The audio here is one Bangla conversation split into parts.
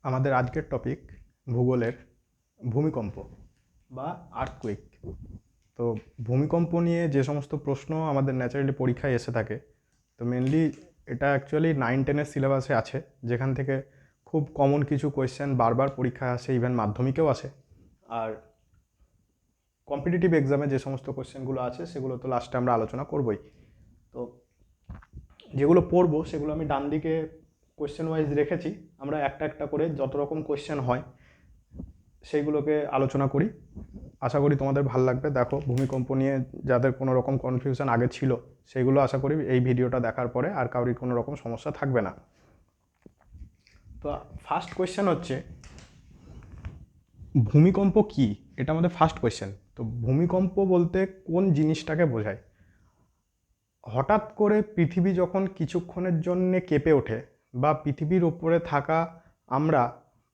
আমাদের আজকের টপিক ভূগোলের ভূমিকম্প বা আর্থকুইক। তো ভূমিকম্প নিয়ে যে সমস্ত প্রশ্ন আমাদের ন্যাচারালি পরীক্ষায় এসে থাকে, তো মেনলি এটা অ্যাকচুয়ালি 9-10-এর সিলেবাসে আছে, যেখান থেকে খুব কমন কিছু কোয়েশ্চেন বারবার পরীক্ষায় আসে, ইভেন মাধ্যমিকেও আসে। আর কম্পিটিটিভ এক্সামে যে সমস্ত কোয়েশ্চেনগুলো আছে সেগুলো তো লাস্টে আমরা আলোচনা করবই। তো যেগুলো পড়বো সেগুলো আমি ডান দিকে কোয়েশ্চেন ওয়াইজ রেখেছি। আমরা একটা একটা করে যত রকম কোয়েশ্চেন হয় সেইগুলোকে আলোচনা করি। আশা করি তোমাদের ভালো লাগবে। দেখো, ভূমিকম্প নিয়ে যাদের কোনো রকম কনফিউশন আগে ছিল সেইগুলো আশা করি এই ভিডিওটা দেখার পরে আর কারোর কোনো রকম সমস্যা থাকবে না। তো ফার্স্ট কোয়েশ্চেন হচ্ছে, ভূমিকম্প কি? এটা আমাদের ফার্স্ট কোয়েশ্চেন। তো ভূমিকম্প বলতে কোন জিনিসটাকে বোঝায়? হঠাৎ করে পৃথিবী যখন কিছুক্ষণের জন্যে কেঁপে ওঠে, বা পৃথিবীর ওপরে থাকা আমরা,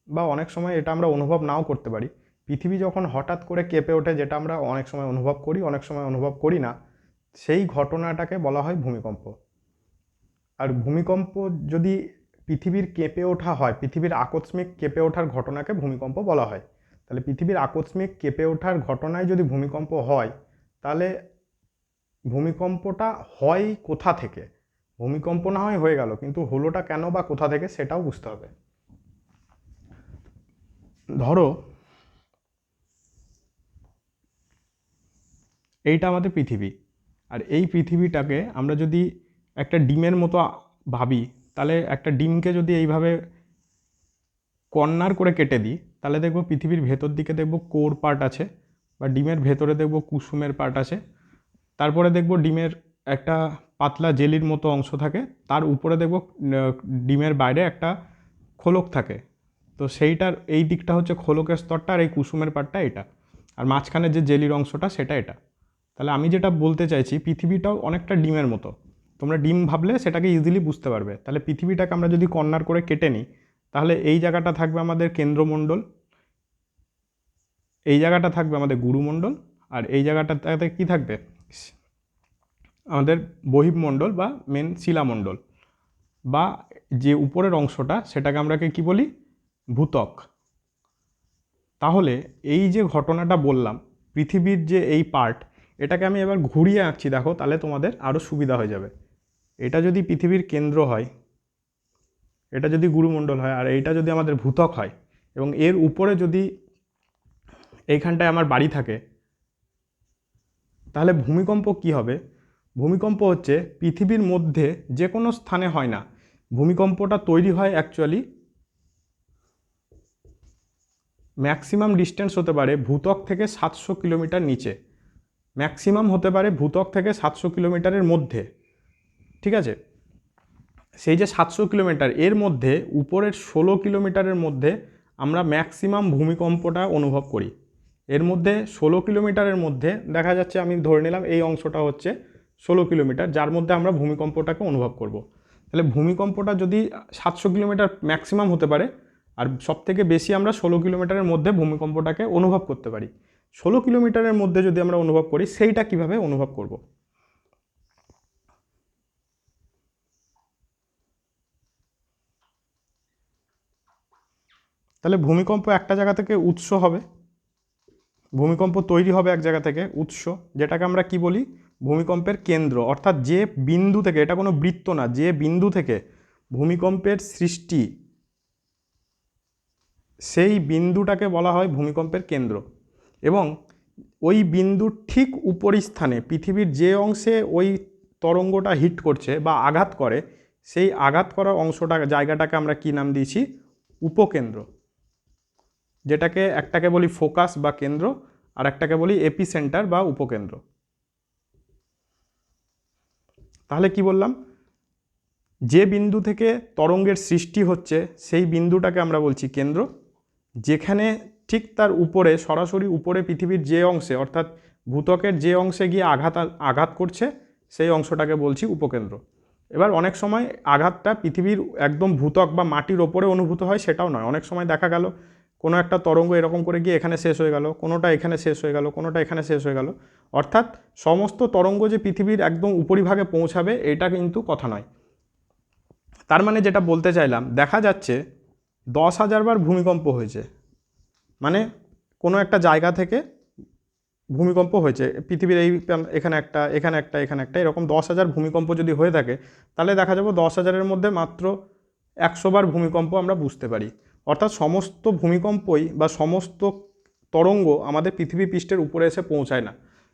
বা অনেক সময় এটা আমরা অনুভব নাও করতে পারি, পৃথিবী যখন হঠাৎ করে কেঁপে ওঠে, যেটা আমরা অনেক সময় অনুভব করি, অনেক সময় অনুভব করি না, সেই ঘটনাটাকে বলা হয় ভূমিকম্প। আর ভূমিকম্প যদি পৃথিবীর কেঁপে ওঠা হয়, পৃথিবীর আকস্মিক কেঁপে ওঠার ঘটনাকে ভূমিকম্প বলা হয়। তাহলে পৃথিবীর আকস্মিক কেঁপে ওঠার ঘটনায় যদি ভূমিকম্প হয়, তাহলে ভূমিকম্পটা হয় কোথা থেকে? ভূমিকম্প না হয় হয়ে গেল, কিন্তু হলোটা কেন বা কোথা থেকে সেটাও বুঝতে হবে। ধরো এইটা আমাদের পৃথিবী, আর এই পৃথিবীটাকে আমরা যদি একটা ডিমের মতো ভাবি, তাহলে একটা ডিমকে যদি এইভাবে কর্নার করে কেটে দিই, তাহলে দেখব পৃথিবীর ভেতর দিকে দেখব কোর পার্ট আছে, বা ডিমের ভেতরে দেখব কুসুমের পার্ট আছে। তারপরে দেখব ডিমের একটা পাতলা জেলির মতো অংশ থাকে, তার উপরে দেখব ডিমের বাইরে একটা খোলক থাকে। তো সেইটার এই দিকটা হচ্ছে খোলকের স্তরটা, আর এই কুসুমের পার্টটা এটা, আর মাঝখানে যে জেলির অংশটা সেটা এটা। তাহলে আমি যেটা বলতে চাইছি, পৃথিবীটাও অনেকটা ডিমের মতো। তোমরা ডিম ভাবলে সেটাকে ইজিলি বুঝতে পারবে। তাহলে পৃথিবীটাকে আমরা যদি কর্নার করে কেটে নিই, তাহলে এই জায়গাটা থাকবে আমাদের কেন্দ্রমণ্ডল, এই জায়গাটা থাকবে আমাদের গুরুমণ্ডল, আর এই জায়গাটাতে কি থাকবে? আমাদের বহির্মণ্ডল বা মেন শিলামণ্ডল, বা যে উপরের অংশটা সেটাকে আমরা কি বলি? ভূত্বক। তাহলে এই যে ঘটনাটা বললাম, পৃথিবীর যে এই পার্ট, এটাকে আমি এবার ঘুরিয়ে আঁকছি, দেখো, তাহলে তোমাদের আরও সুবিধা হয়ে যাবে। এটা যদি পৃথিবীর কেন্দ্র হয়, এটা যদি গুরুমণ্ডল হয়, আর এইটা যদি আমাদের ভূত্বক হয়, এবং এর উপরে যদি এইখানটায় আমার বাড়ি থাকে, তাহলে ভূমিকম্প কি হবে? ভূমিকম্প হচ্ছে পৃথিবীর মধ্যে যে কোনো স্থানে হয় না, ভূমিকম্পটা তৈরি হয় অ্যাকচুয়ালি ম্যাক্সিমাম ডিস্টেন্স হতে পারে ভূত্বক থেকে 700 কিলোমিটার নিচে, ম্যাক্সিমাম হতে পারে ভূত্বক থেকে 700 কিলোমিটারের মধ্যে। ঠিক আছে? সেই যে 700 কিলোমিটার, এর মধ্যে উপরের 16 কিলোমিটারের মধ্যে আমরা ম্যাক্সিমাম ভূমিকম্পটা অনুভব করি। এর মধ্যে 16 কিলোমিটারের মধ্যে দেখা যাচ্ছে, আমি ধরে নিলাম এই অংশটা হচ্ছে 16 কিলোমিটার, যার মধ্যে আমরা ভূমিকম্পটাকে অনুভব করব। তাহলে ভূমিকম্পটা যদি 700 কিলোমিটার ম্যাক্সিমাম হতে পারে, আর সবথেকে বেশি আমরা 16 কিলোমিটারের মধ্যে ভূমিকম্পটাকে অনুভব করতে পারি। 16 কিলোমিটারের মধ্যে যদি আমরা অনুভব করি, সেইটা কিভাবে অনুভব করব? তাহলে ভূমিকম্প একটা জায়গা থেকে উৎস হবে, ভূমিকম্প তৈরি হবে এক জায়গা থেকে, উৎস, যেটাকে আমরা কি বলি? ভূমিকম্পের কেন্দ্র। অর্থাৎ যে বিন্দু থেকে, এটা কোনো বৃত্ত না, যে বিন্দু থেকে ভূমিকম্পের সৃষ্টি, সেই বিন্দুটাকে বলা হয় ভূমিকম্পের কেন্দ্র। এবং ওই বিন্দুর ঠিক উপরিস্থানে পৃথিবীর যে অংশে ওই তরঙ্গটা হিট করছে বা আঘাত করে, সেই আঘাত করা অংশটা, জায়গাটাকে আমরা কি নাম দিয়েছি? উপকেন্দ্র। যেটাকে একটাকে বলি ফোকাস বা কেন্দ্র, আর একটাকে বলি এপিসেন্টার বা উপকেন্দ্র। তাহলে কি বললাম? যে বিন্দু থেকে তরঙ্গের সৃষ্টি হচ্ছে সেই বিন্দুটাকে আমরা বলছি কেন্দ্র, যেখানে ঠিক তার উপরে, সরাসরি উপরে পৃথিবীর যে অংশে, অর্থাৎ ভূত্বকের যে অংশে গিয়ে আঘাত করছে, সেই অংশটাকে বলছি উপকেন্দ্র। এবার অনেক সময় আঘাতটা পৃথিবীর একদম ভূত্বক বা মাটির ওপরে অনুভূত হয়, সেটাও নয়। অনেক সময় দেখা গেল কোনো একটা তরঙ্গ এরকম করে গিয়ে এখানে শেষ হয়ে গেল, কোনোটা এখানে শেষ হয়ে গেল, কোনোটা এখানে শেষ হয়ে গেল। অর্থাৎ সমস্ত তরঙ্গ যে পৃথিবীর একদম উপরিভাগে পৌঁছাবে, এটা কিন্তু কথা নয়। তার মানে যেটা বলতে চাইলাম, দেখা যাচ্ছে 10,000 বার ভূমিকম্প হয়েছে, মানে কোনো একটা জায়গা থেকে ভূমিকম্প হয়েছে পৃথিবীর এখানে একটা, এখানে একটা, এখানে একটা, এরকম 10,000 ভূমিকম্প যদি হয়ে থাকে, তাহলে দেখা যাবে 10,000-এর মধ্যে মাত্র 100 বার ভূমিকম্প আমরা বুঝতে পারি। অর্থাৎ সমস্ত ভূমিকম্পই বা সমস্ত তরঙ্গ আমাদের পৃথিবী পৃষ্ঠের উপরে এসে পৌঁছায় না,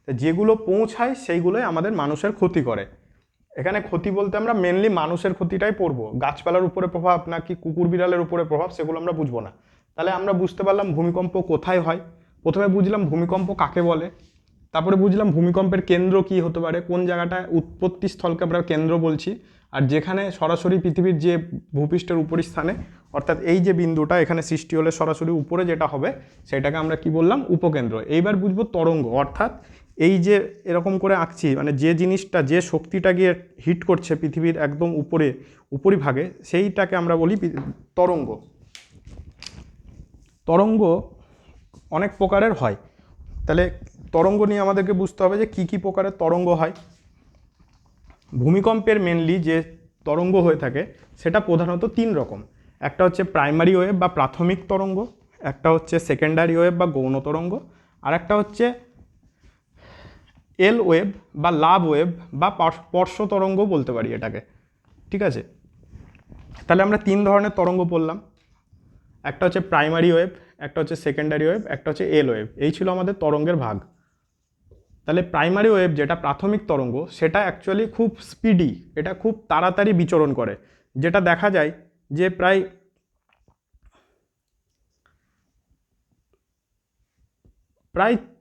যেগুলো পৌঁছায় সেইগুলোই আমাদের মানুষের ক্ষতি করে। এখানে ক্ষতি বলতে আমরা মেনলি মানুষের ক্ষতিটাই পড়বো, গাছপালার উপরে প্রভাব নাকি কুকুর বিড়ালের উপরে প্রভাব সেগুলো আমরা বুঝবো না। তাহলে আমরা বুঝতে পারলাম ভূমিকম্প কোথায় হয়, প্রথমে বুঝলাম ভূমিকম্প কাকে বলে, তারপরে বুঝলাম ভূমিকম্পের কেন্দ্র কি হতে পারে, কোন জায়গাটায় উৎপত্তি স্থলকে আমরা কেন্দ্র বলছি, আর যেখানে সরাসরি পৃথিবীর যে ভূপৃষ্ঠের উপরি স্থানে, অর্থাৎ এই যে বিন্দুটা এখানে সৃষ্টি হলে সরাসরি উপরে যেটা হবে সেটাকে আমরা কি বললাম, উপকেন্দ্র। এইবার বুঝবো তরঙ্গ, অর্থাৎ এই যে এরকম করে আঁকছি, মানে যে জিনিসটা, যে শক্তিটা গিয়ে হিট করছে পৃথিবীর একদম উপরে উপরিভাগে, সেইটাকে আমরা বলি তরঙ্গ। তরঙ্গ অনেক প্রকারের হয়, তাহলে তরঙ্গ নিয়ে আমাদেরকে বুঝতে হবে যে কী কী প্রকারের তরঙ্গ হয়। ভূমিকম্পের মেনলি যে তরঙ্গ হয়ে থাকে সেটা প্রধানত 3 রকম। একটা হচ্ছে প্রাইমারি ওয়েভ বা প্রাথমিক তরঙ্গ, একটা হচ্ছে সেকেন্ডারি ওয়েভ বা গৌণ তরঙ্গ, আর একটা হচ্ছে এল ওয়েভ বা লাভ ওয়েভ বা স্পর্শ তরঙ্গ বলতে পারি এটাকে, ঠিক আছে। তাহলে আমরা 3 ধরনের তরঙ্গ পড়লাম, একটা হচ্ছে প্রাইমারি ওয়েভ, একটা হচ্ছে সেকেন্ডারি ওয়েভ, একটা হচ্ছে এল ওয়েভ। এই ছিল আমাদের তরঙ্গের ভাগ। তাহলে প্রাইমারি ওয়েভ যেটা প্রাথমিক তরঙ্গ, সেটা অ্যাকচুয়ালি খুব স্পিডি, এটা খুব তাড়াতাড়ি বিচরণ করে, যেটা দেখা যায় যে প্রায়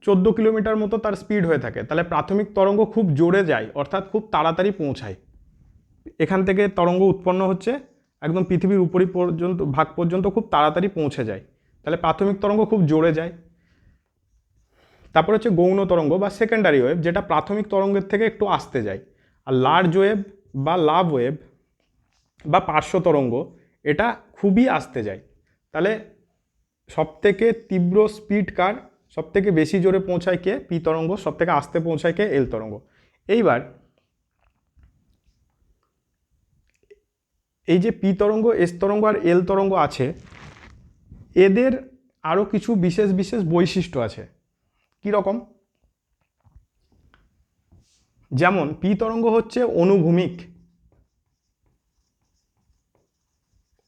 14 কিলোমিটার মতো তার স্পিড হয়ে থাকে। তাহলে প্রাথমিক তরঙ্গ খুব জোরে যায়, অর্থাৎ খুব তাড়াতাড়ি পৌঁছায়। এখান থেকে তরঙ্গ উৎপন্ন হচ্ছে, একদম পৃথিবীর উপরি পর্যন্ত ভাগ পর্যন্ত খুব তাড়াতাড়ি পৌঁছে যায়। তাহলে প্রাথমিক তরঙ্গ খুব জোরে যায়। তারপর হচ্ছে গৌণ তরঙ্গ বা সেকেন্ডারি ওয়েভ, যেটা প্রাথমিক তরঙ্গের থেকে একটু আস্তে যায়। আর লার্জ ওয়েভ বা লাভ ওয়েভ বা পার্শ্ব তরঙ্গ, এটা খুবই আস্তে যায়। তাহলে সবথেকে তীব্র স্পিড কার, সবথেকে বেশি জোরে পৌঁছায় কে, পি তরঙ্গ, সবথেকে আস্তে পৌঁছায় কে, এল তরঙ্গ। এইবার এই যে পি তরঙ্গ, এস তরঙ্গ আর এল তরঙ্গ আছে, এদের আরও কিছু বিশেষ বিশেষ বৈশিষ্ট্য আছে। কি রকম? যেমন পি তরঙ্গ হচ্ছে অনুভূমিক,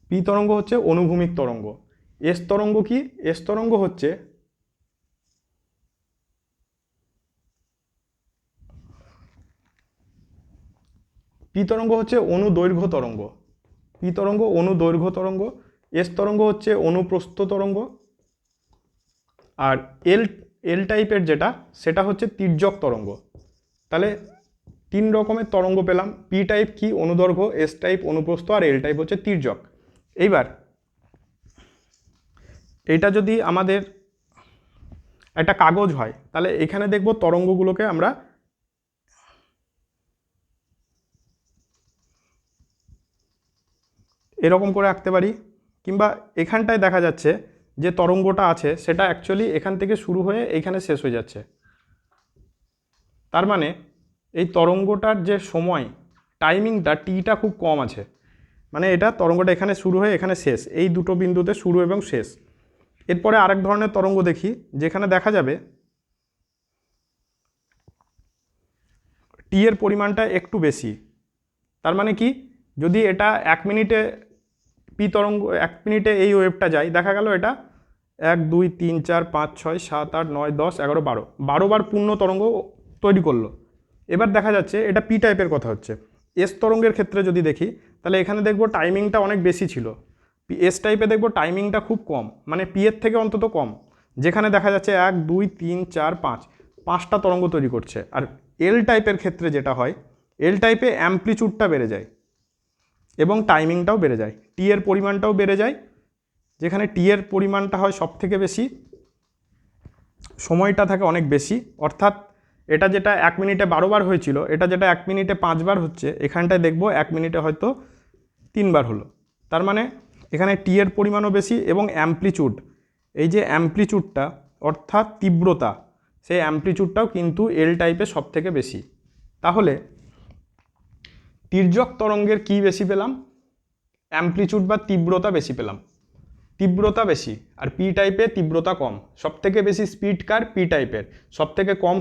পি তরঙ্গ হচ্ছে অনুভূমিক তরঙ্গ। এস তরঙ্গ কি? এস তরঙ্গ হচ্ছে পি তরঙ্গ হচ্ছে অনুদৈর্ঘ্য তরঙ্গ, পি তরঙ্গ অনুদৈর্ঘ্য তরঙ্গ। এস তরঙ্গ হচ্ছে অনুপ্রস্থ তরঙ্গ। আর এল এল টাইপের যেটা, সেটা হচ্ছে তির্যক তরঙ্গ। তাহলে 3 রকমের তরঙ্গ পেলাম। পি টাইপ কি? অনুদৈর্ঘ্য, এস টাইপ অনুপ্রস্থ, আর এল টাইপ হচ্ছে তির্যক। এইবার এটা যদি আমাদের একটা কাগজ হয়, তাহলে এখানে দেখব তরঙ্গগুলোকে আমরা এরকম করে আঁকতে পারি, কিংবা এখানটায় দেখা যাচ্ছে যে তরঙ্গটা আছে সেটা অ্যাকচুয়ালি এখান থেকে শুরু হয়ে এইখানে শেষ হয়ে যাচ্ছে। তার মানে এই তরঙ্গটার যে সময়, টাইমিংটা, টিটা খুব কম আছে। মানে এটা তরঙ্গটা এখানে শুরু হয়ে এখানে শেষ, এই দুটো বিন্দুতে শুরু এবং শেষ। এরপরে আরেক ধরনের তরঙ্গ দেখি, যেখানে দেখা যাবে টি এর পরিমাণটা একটু বেশি। তার মানে কি? যদি এটা 1 মিনিটে পি তরঙ্গ, 1 মিনিটে এই ওয়েভটা যায়, দেখা গেল এটা 1 2 3 4 5 6 7 8 9 10 11 12 বার পূর্ণ তরঙ্গ তৈরি করলো। এবার দেখা যাচ্ছে এটা পি টাইপের কথা হচ্ছে। এস তরঙ্গের ক্ষেত্রে যদি দেখি, তাহলে এখানে দেখবো টাইমিংটা অনেক বেশি ছিল। এস টাইপে দেখবো টাইমিংটা খুব কম, মানে পি এর থেকে অন্তত কম। যেখানে দেখা যাচ্ছে 1 2 3 4 5 5টা তরঙ্গ তৈরি করছে। আর এল টাইপের ক্ষেত্রে যেটা হয়, এল টাইপে অ্যামপ্লিচিউডটা বেড়ে যায় এবং টাইমিংটাও বেড়ে যায়, টি এর পরিমাণটাও বেড়ে যায়। যেখানে টি এর পরিমাণটা হয় সব থেকে বেশি, সময়টা থাকে অনেক বেশি। অর্থাৎ এটা যেটা 1 মিনিটে 12 বার হয়েছিল, এটা যেটা 1 মিনিটে 5 বার হচ্ছে, এখানটায় দেখবো 1 মিনিটে হয়তো 3 বার হলো। তার মানে এখানে টি এর পরিমাণও বেশি এবং অ্যামপ্লিচিউড, এই যে অ্যামপ্লিচিউডটা অর্থাৎ তীব্রতা, সেই অ্যামপ্লিচিউডটাও কিন্তু এল টাইপে সব থেকে বেশি। তাহলে তির্যক তরঙ্গের কি বেশি পেলাম? অ্যামপ্লিচিউড বা তীব্রতা বেশি পেলাম। তীব্রতা বেশি, আর পি টাইপের তীব্রতা কম। সব থেকে বেশি স্পিড কার? পি টাইপের। সব থেকে কম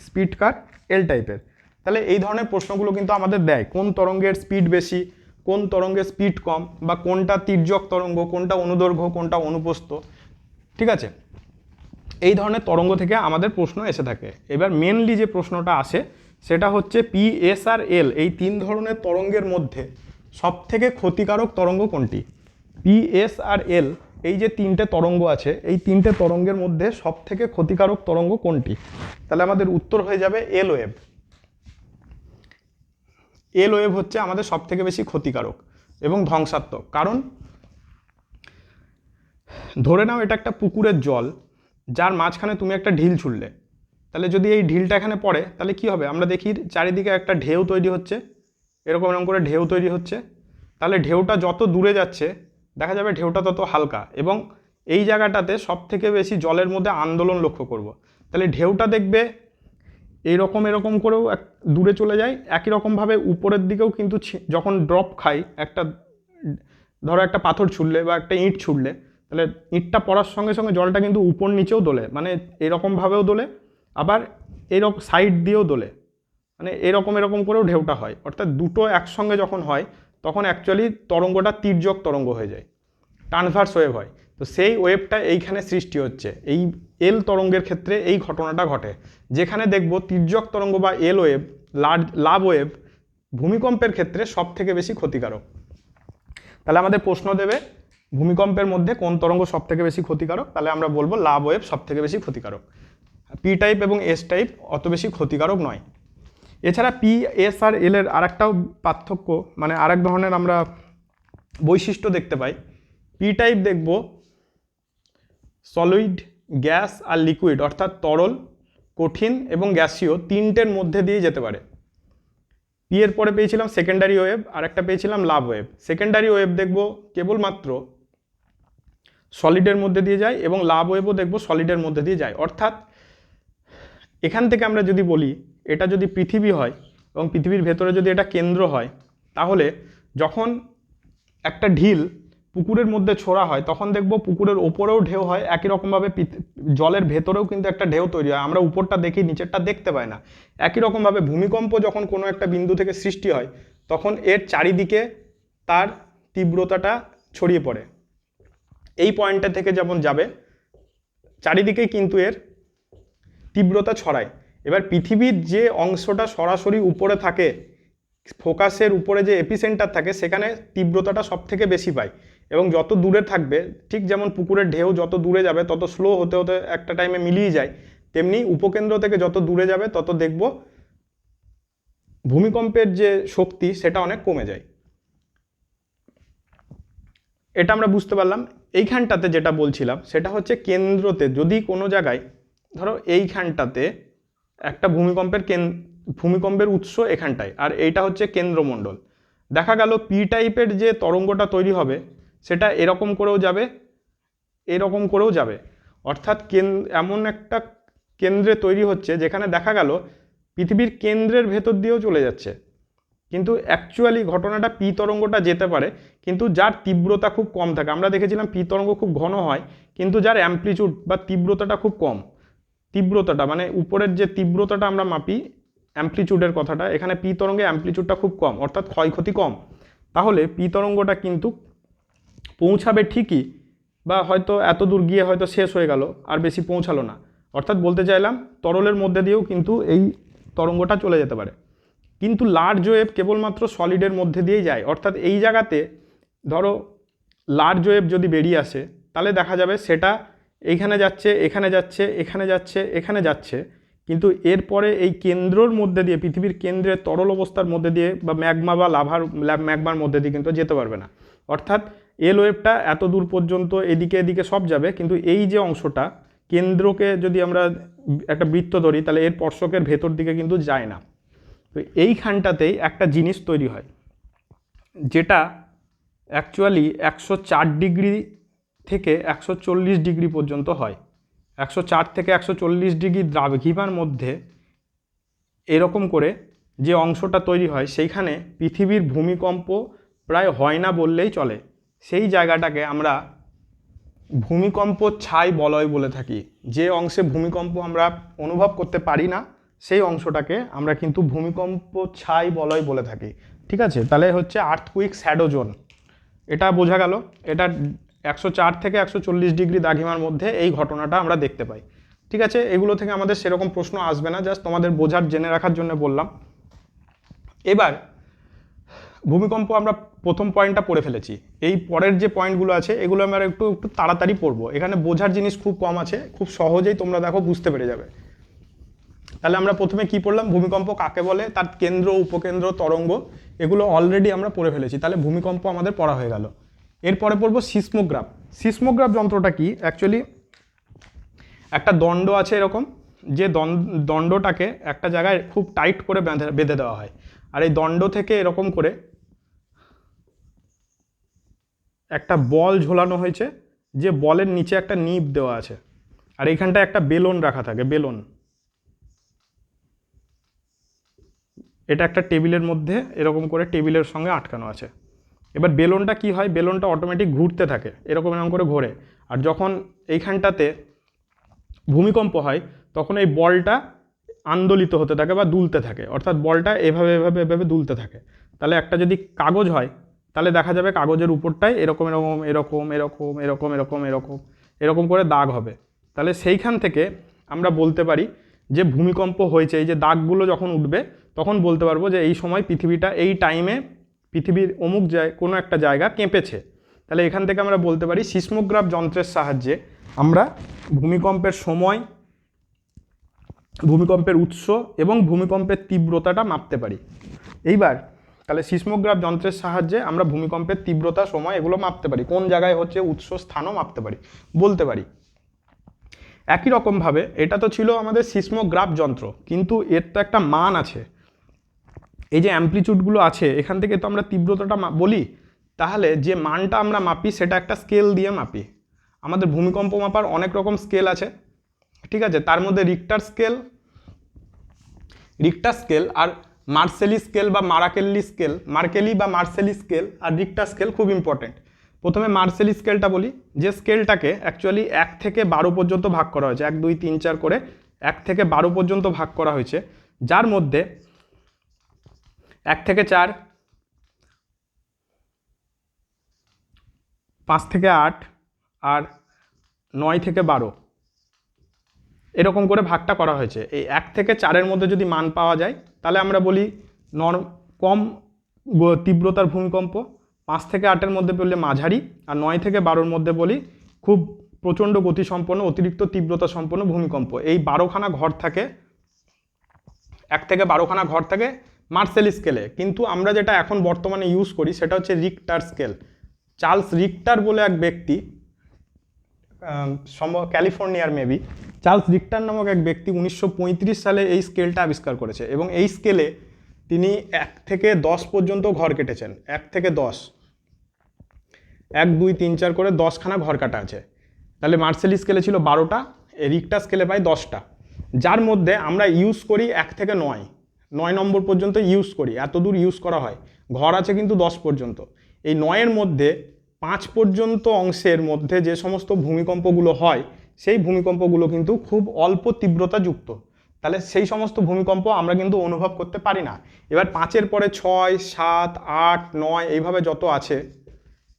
স্পিড কার? এল টাইপের। তাহলে এই ধরনের প্রশ্নগুলো কিন্তু আমাদের দেয়, কোন তরঙ্গের স্পিড বেশি, কোন তরঙ্গের স্পিড কম, বা কোনটা তির্যক তরঙ্গ, কোনটা অনুদৈর্ঘ্য, কোনটা অনুপ্রস্থ। ঠিক আছে, এই ধরনের তরঙ্গ থেকে আমাদের প্রশ্ন এসে থাকে। এবার মেনলি যে প্রশ্নটা আসে সেটা হচ্ছে পি, এস আর এল, এই তিন ধরনের তরঙ্গের মধ্যে সব থেকে ক্ষতিকারক তরঙ্গ কোনটি? পি, এস আর এল, এই যে তিনটে তরঙ্গ আছে, এই তিনটে তরঙ্গের মধ্যে সব থেকে ক্ষতিকারক তরঙ্গ কোনটি? তাহলে আমাদের উত্তর হয়ে যাবে এল ওয়েভ। এল ওয়েভ হচ্ছে আমাদের সব থেকে বেশি ক্ষতিকারক এবং ধ্বংসাত্মক। কারণ ধরে নাও এটা একটা পুকুরের জল, যার মাঝখানে তুমি একটা ঢিল ছুড়লে, তাহলে যদি এই ঢিলটা এখানে পড়ে তাহলে কি হবে? আমরা দেখি চারিদিকে একটা ঢেউ তৈরি হচ্ছে, এরকম এরকম করে ঢেউ তৈরি হচ্ছে। তাহলে ঢেউটা যত দূরে যাচ্ছে দেখা যাবে ঢেউটা তত হালকা, এবং এই জায়গাটাতে সব থেকে বেশি জলের মধ্যে আন্দোলন লক্ষ্য করব। তাহলে ঢেউটা দেখবে এইরকম এরকম করেও দূরে চলে যায়, একই রকমভাবে উপরের দিকেও কিন্তু যখন ড্রপ খাই, একটা ধরো একটা পাথর ছুড়লে বা একটা ইঁট ছুড়লে, তাহলে ইঁটটা পড়ার সঙ্গে সঙ্গে জলটা কিন্তু উপর নিচেও দোলে, মানে এরকমভাবেও দোলে, আবার এরকম সাইড দিয়েও দোলে, মানে এরকম এরকম করেও ঢেউটা হয়। অর্থাৎ দুটো একসঙ্গে যখন হয় তখন অ্যাকচুয়ালি তরঙ্গটা তির্যক তরঙ্গ হয়ে যায়, ট্রান্সভার্স ওয়েভ হয়। তো সেই ওয়েভটা এইখানে সৃষ্টি হচ্ছে, এই এল তরঙ্গের ক্ষেত্রে এই ঘটনাটা ঘটে, যেখানে দেখব তির্যক তরঙ্গ বা এল ওয়েভ, লাভ ওয়েভ ভূমিকম্পের ক্ষেত্রে সব থেকে বেশি ক্ষতিকারক। তাহলে আমাদের প্রশ্ন দেবে ভূমিকম্পের মধ্যে কোন তরঙ্গ সব থেকে বেশি ক্ষতিকারক, তাহলে আমরা বলবো লাভ ওয়েভ সব থেকে বেশি ক্ষতিকারক। পি টাইপ এবং এস টাইপ অত বেশি ক্ষতিকারক নয়। এছাড়া পি, এস আর এল এর আরেকটাও পার্থক্য, মানে আরেক ধরনের আমরা বৈশিষ্ট্য দেখতে পাই। পি টাইপ দেখব সলিড, গ্যাস আর লিকুইড, অর্থাৎ তরল, কঠিন এবং গ্যাসীয় তিনটের মধ্যে দিয়ে যেতে পারে। পি এর পরে পেয়েছিলাম সেকেন্ডারি ওয়েভ, আর একটা পেয়েছিলাম লাভ ওয়েভ। সেকেন্ডারি ওয়েভ দেখব কেবলমাত্র সলিডের মধ্যে দিয়ে যায়, এবং লাভ ওয়েভও দেখব সলিডের মধ্যে দিয়ে যায়। অর্থাৎ এখান থেকে আমরা যদি বলি এটা যদি পৃথিবী হয় এবং পৃথিবীর ভেতরে যদি এটা কেন্দ্র হয়, তাহলে যখন একটা ঢিল পুকুরের মধ্যে ছোড়া হয় তখন দেখব পুকুরের ওপরেও ঢেউ হয়, একই রকমভাবে জলের ভেতরেও কিন্তু একটা ঢেউ তৈরি হয়, আমরা উপরটা দেখি নিচেরটা দেখতে পাই না। একই রকমভাবে ভূমিকম্প যখন কোনো একটা বিন্দু থেকে সৃষ্টি হয় তখন এর চারিদিকে তার তীব্রতাটা ছড়িয়ে পড়ে, এই পয়েন্টটা থেকে যেমন যাবে চারিদিকে কিন্তু এর তীব্রতা ছড়ায়। এবার পৃথিবীর যে অংশটা সরাসরি উপরে থাকে, ফোকাসের উপরে যে এপিসেন্টার থাকে, সেখানে তীব্রতাটা সব থেকে বেশি পায়, এবং যত দূরে থাকবে, ঠিক যেমন পুকুরের ঢেউ যত দূরে যাবে তত স্লো হতে হতে একটা টাইমে মিলিয়ে যায়, তেমনি উপকেন্দ্র থেকে যত দূরে যাবে তত দেখব ভূমিকম্পের যে শক্তি সেটা অনেক কমে যায়। এটা আমরা বুঝতে পারলাম। এইখানটাতে যেটা বলছিলাম সেটা হচ্ছে কেন্দ্রতে যদি কোনো জায়গায় ধরো এইখানটাতে একটা ভূমিকম্পের উৎস এখানটায়, আর এইটা হচ্ছে কেন্দ্রমণ্ডল, দেখা গেল পি টাইপের যে তরঙ্গটা তৈরি হবে সেটা এরকম করেও যাবে, এরকম করেও যাবে। অর্থাৎ এমন একটা কেন্দ্রে তৈরি হচ্ছে যেখানে দেখা গেল পৃথিবীর কেন্দ্রের ভেতর দিয়েও চলে যাচ্ছে, কিন্তু অ্যাকচুয়ালি ঘটনাটা পি তরঙ্গটা যেতে পারে, কিন্তু যার তীব্রতা খুব কম থাকে। আমরা দেখেছিলাম পি তরঙ্গ খুব ঘন হয়, কিন্তু যার অ্যামপ্লিচিউড বা তীব্রতাটা খুব কম, তীব্রতাটা মানে উপরের যে তীব্রতাটা আমরা মাপি অ্যামপ্লিচিউডের কথাটা, এখানে পি তরঙ্গে অ্যামপ্লিচিউডটা খুব কম, অর্থাৎ ক্ষয়ক্ষতি কম। তাহলে পি তরঙ্গটা কিন্তু পৌঁছাবে ঠিকই, বা হয়তো এত দূর গিয়ে হয়তো শেষ হয়ে গেল, আর বেশি পৌঁছালো না। অর্থাৎ বলতে চাইলাম তরলের মধ্যে দিয়েও কিন্তু এই তরঙ্গটা চলে যেতে পারে, কিন্তু লার্জ ওয়েভ কেবলমাত্র সলিডের মধ্যে দিয়েই যায়। অর্থাৎ এই জায়গাতে ধরো লার্জ ওয়েভ যদি বেরিয়ে আসে তাহলে দেখা যাবে সেটা এইখানে যাচ্ছে, এখানে যাচ্ছে, এখানে যাচ্ছে, এখানে যাচ্ছে, কিন্তু এরপরে এই কেন্দ্রর মধ্যে দিয়ে, পৃথিবীর কেন্দ্রের তরল অবস্থার মধ্যে দিয়ে বা ম্যাগমা বা ম্যাগমার মধ্যে দিয়ে কিন্তু যেতে পারবে না। অর্থাৎ এল ওয়েভটা এত দূর পর্যন্ত এদিকে এদিকে সব যাবে, কিন্তু এই যে অংশটা কেন্দ্রকে যদি আমরা একটা বৃত্ত ধরি তাহলে এর স্পর্শকের ভেতর দিকে কিন্তু যায় না। তো এইখানটাতেই একটা জিনিস তৈরি হয় যেটা অ্যাকচুয়ালি 104 ডিগ্রি থেকে 140 ডিগ্রি পর্যন্ত হয়। 104 থেকে 140 ডিগ্রি দ্রাঘিমার মধ্যে এরকম করে যে অংশটা তৈরি হয় সেইখানে পৃথিবীর ভূমিকম্প প্রায় হয় না বললেই চলে। সেই জায়গাটাকে আমরা ভূমিকম্প ছাই বলয় বলে থাকি। যে অংশে ভূমিকম্প আমরা অনুভব করতে পারি না সেই অংশটাকে আমরা কিন্তু ভূমিকম্প ছাই বলয় বলে থাকি। ঠিক আছে, তাহলে হচ্ছে আর্থকুইক শ্যাডো জোন, এটা বোঝা গেল। এটা 104 থেকে 140 ডিগ্রি দ্রাঘিমার মধ্যে এই ঘটনাটা আমরা দেখতে পাই। ঠিক আছে, এগুলো থেকে আমাদের সেরকম প্রশ্ন আসবে না, জাস্ট তোমাদের বোঝার জেনে রাখার জন্য বললাম। এবার ভূমিকম্প আমরা প্রথম পয়েন্টটা পড়ে ফেলেছি, এই পরের যে পয়েন্টগুলো আছে এগুলো আমরা একটু একটু তাড়াতাড়ি পড়বো। এখানে বোঝার জিনিস খুব কম আছে, খুব সহজেই তোমরা দেখো বুঝতে পেরে যাবে। তাহলে আমরা প্রথমে কি পড়লাম, ভূমিকম্প কাকে বলে, তার কেন্দ্র, উপকেন্দ্র, তরঙ্গ, এগুলো অলরেডি আমরা পড়ে ফেলেছি। তাহলে ভূমিকম্প আমাদের পড়া হয়ে গেল। এরপরে পড়বো সিসমোগ্রাফ। সিসমোগ্রাফ যন্ত্রটা কি, অ্যাকচুয়ালি একটা দণ্ড আছে এরকম, যে দণ্ডটাকে একটা জায়গায় খুব টাইট করে বেঁধে দেওয়া হয়, আর এই দণ্ড থেকে এরকম করে একটা বল ঝোলানো হয়েছে, যে বলের নিচে একটা নিব দেওয়া আছে, আর এইখানটায় একটা বেলুন রাখা থাকে, বেলুন। এটা একটা টেবিলের মধ্যে এরকম করে টেবিলের সঙ্গে আটকানো আছে। এবার বেলুনটা কি হয়, বেলুনটা অটোমেটিক ঘুরতে থাকে, এরকম এরকম করে ঘোরে, আর যখন এইখানটাতে ভূমিকম্প হয় তখন এই বলটা আন্দোলিত হতে থাকে বা দুলতে থাকে, অর্থাৎ বলটা এভাবে এভাবে এভাবে দুলতে থাকে। তাহলে একটা যদি কাগজ হয় তাহলে দেখা যাবে কাগজের উপরটায় এরকম এরকম এরকম এরকম এরকম এরকম এরকম এরকম করে দাগ হবে। তাহলে সেইখান থেকে আমরা বলতে পারি যে ভূমিকম্প হয়েছে। এই যে দাগগুলো যখন উঠবে তখন বলতে পারবো যে এই সময় পৃথিবীটা, এই টাইমে পৃথিবীর অমুক কোনো একটা জায়গা কেঁপেছে। তাহলে এখান থেকে আমরা বলতে পারি সিসমোগ্রাফ যন্ত্রের সাহায্যে আমরা ভূমিকম্পের সময়, ভূমিকম্পের উৎস এবং ভূমিকম্পের তীব্রতাটা মাপতে পারি। এইবার তাহলে সিসমোগ্রাফ যন্ত্রের সাহায্যে আমরা ভূমিকম্পের তীব্রতা, সময় এগুলো মাপতে পারি, কোন জায়গায় হচ্ছে উৎস স্থানও মাপতে পারি, বলতে পারি। একই রকমভাবে এটা তো ছিল আমাদের সিসমোগ্রাফ যন্ত্র, কিন্তু এর তো একটা মান আছে। এই যে অ্যামপ্লিচিউডগুলো আছে এখান থেকে তো আমরা তীব্রতাটা বলি, তাহলে যে মানটা আমরা মাপি সেটা একটা স্কেল দিয়ে মাপি। আমাদের ভূমিকম্প মাপার অনেক রকম স্কেল আছে, ঠিক আছে, তার মধ্যে রিক্টার স্কেল আর মার্সেলি স্কেল বা মার্কেলি বা মার্সেলি স্কেল আর রিক্টার স্কেল খুব ইম্পর্টেন্ট। প্রথমে মার্সেলি স্কেলটা বলি, যে স্কেলটাকে অ্যাকচুয়ালি 1 থেকে 12 পর্যন্ত ভাগ করা হয়েছে, 1 2 3 4 করে 1 থেকে 12 পর্যন্ত ভাগ করা হয়েছে, যার মধ্যে 1 থেকে 4, 5 থেকে 8 আর 9 থেকে 12 এরকম করে ভাগটা করা হয়েছে। এই 1 থেকে 4-এর মধ্যে যদি মান পাওয়া যায় তাহলে আমরা বলি কম তীব্রতার ভূমিকম্প, 5 থেকে 8-এর মধ্যে বললে মাঝারি, আর 9 থেকে 12-এর মধ্যে বলি খুব প্রচণ্ড গতিসম্পন্ন, অতিরিক্ত তীব্রতা সম্পন্ন ভূমিকম্প। এই 12খানা ঘর থাকে, 1 থেকে 12খানা ঘর থাকে মার্সেলি স্কেলে। কিন্তু আমরা যেটা এখন বর্তমানে ইউজ করি সেটা হচ্ছে রিক্টার স্কেল। চার্লস রিক্টার বলে এক ব্যক্তি, ক্যালিফোর্নিয়ার মেবি, চার্লস রিক্টার নামক এক ব্যক্তি 1935 সালে এই স্কেলটা আবিষ্কার করেছে, এবং এই স্কেলে তিনি 1 থেকে 10 পর্যন্ত ঘর কেটেছেন। 1 থেকে 10, 1 2 3 4 করে 10খানা ঘর কাটা আছে। তাহলে মার্সেলি স্কেলে ছিল 12টা, রিক্টার স্কেলে পাই 10টা, যার মধ্যে আমরা ইউজ করি 1 থেকে 9 নম্বর পর্যন্ত ইউজ করি, এত দূর ইউজ করা হয়। ঘর আছে কিন্তু 10 পর্যন্ত। এই 9-এর মধ্যে 5 পর্যন্ত অংশের মধ্যে যে সমস্ত ভূমিকম্পগুলো হয় সেই ভূমিকম্পগুলো কিন্তু খুব অল্প তীব্রতাযুক্ত। তাহলে সেই সমস্ত ভূমিকম্প আমরা কিন্তু অনুভব করতে পারি না। এবার 5-এর পরে 6, 7, 8, 9 এইভাবে যত আছে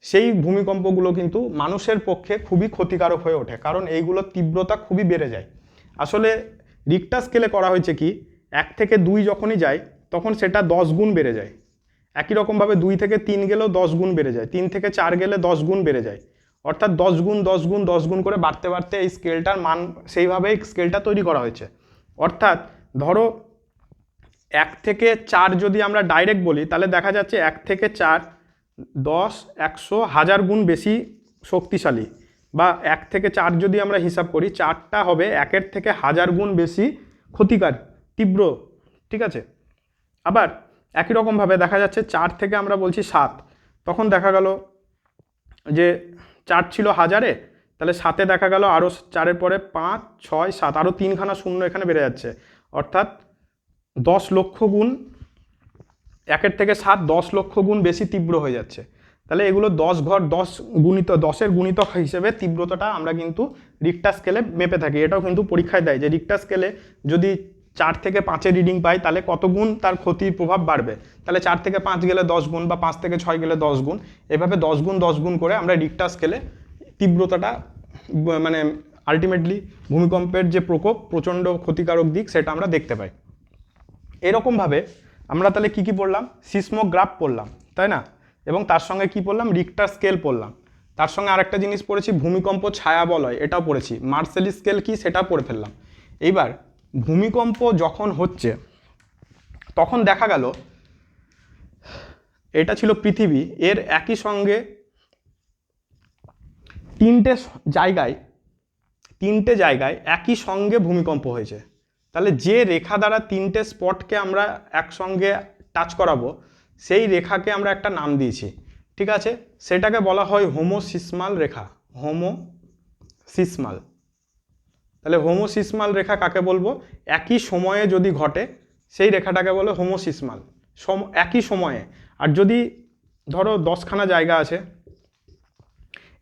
সেই ভূমিকম্পগুলো কিন্তু মানুষের পক্ষে খুবই ক্ষতিকারক হয়ে ওঠে, কারণ এইগুলোর তীব্রতা খুবই বেড়ে যায়। আসলে রিক্টার স্কেলে করা হয়েছে কি, 1 থেকে 2 যখনই যায় তখন সেটা 10 গুণ বেড়ে যায়। একই রকমভাবে 2 থেকে 3 গেলেও 10 গুণ বেড়ে যায়, 3 থেকে 4 গেলে 10 গুণ বেড়ে যায়, অর্থাৎ 10 গুণ 10 গুণ 10 গুণ করে বাড়তে বাড়তে এই স্কেলটার মান, সেইভাবেই স্কেলটা তৈরি করা হয়েছে। অর্থাৎ ধরো 1 থেকে 4 যদি আমরা ডাইরেক্ট বলি তাহলে দেখা যাচ্ছে 1 থেকে 4 10, 100, 1000 গুণ বেশি শক্তিশালী, বা 1 থেকে 4 যদি আমরা হিসাব করি 4টা হবে 1-এর থেকে 1000 গুণ বেশি ক্ষতিকার, তীব্র, ঠিক আছে। আবার একই রকমভাবে দেখা যাচ্ছে 4 থেকে আমরা বলছি 7, তখন দেখা গেল যে 4 ছিল 1000-এ, তাহলে 7-এ দেখা গেল আরও 4-এর পরে 5, 6, 7, আরও 3খানা শূন্য এখানে বেড়ে যাচ্ছে, অর্থাৎ 10 লক্ষ গুণ, 1-এর থেকে 7 10 লক্ষ গুণ বেশি তীব্র হয়ে যাচ্ছে। তাহলে এগুলো 10 ঘর 10 গুণিত 10-এর গুণিতক হিসেবে তীব্রতাটা আমরা কিন্তু রিক্টার স্কেলে মেপে থাকি। এটাও কিন্তু পরীক্ষায় দেয় যে রিক্টার স্কেলে যদি 4 থেকে 5-এর রিডিং পাই তাহলে কত গুণ তার ক্ষতির প্রভাব বাড়বে। তাহলে 4 থেকে 5 গেলে 10 গুণ, বা 5 থেকে 6 গেলে 10 গুণ, এভাবে 10 গুণ করে আমরা রিক্টার স্কেলে তীব্রতাটা মানে আলটিমেটলি ভূমিকম্পের যে প্রকোপ প্রচণ্ড ক্ষতিকারক দিক সেটা আমরা দেখতে পাই। এরকমভাবে আমরা তাহলে কি কি পড়লাম? সিসমোগ্রাফ পড়লাম, তাই না? এবং তার সঙ্গে কি পড়লাম? রিক্টার স্কেল পড়লাম। তার সঙ্গে আরেকটা জিনিস পড়েছি, ভূমিকম্প ছায়া বলয়, এটাও পড়েছি। মার্সেলি স্কেল কি সেটা পড়ে ফেললাম। এইবার ভূমিকম্প যখন হচ্ছে তখন দেখা গেল এটা ছিল পৃথিবী, এর একই সঙ্গে তিনটে জায়গায় একই সঙ্গে ভূমিকম্প হয়েছে। তাহলে যে রেখা দ্বারা 3টে স্পটকে আমরা একসঙ্গে টাচ করাবো সেই রেখাকে আমরা একটা নাম দিয়েছি, ঠিক আছে? সেটাকে বলা হয় হোমোসিসমাল রেখা। হোমোসিসমাল। তাহলে হোমোসিসমাল রেখা কাকে বলবো? একই সময়ে যদি ঘটে সেই রেখাটাকে বলে হোমোসিসমাল, একই সময়ে। আর যদি ধরো 10খানা জায়গা আছে,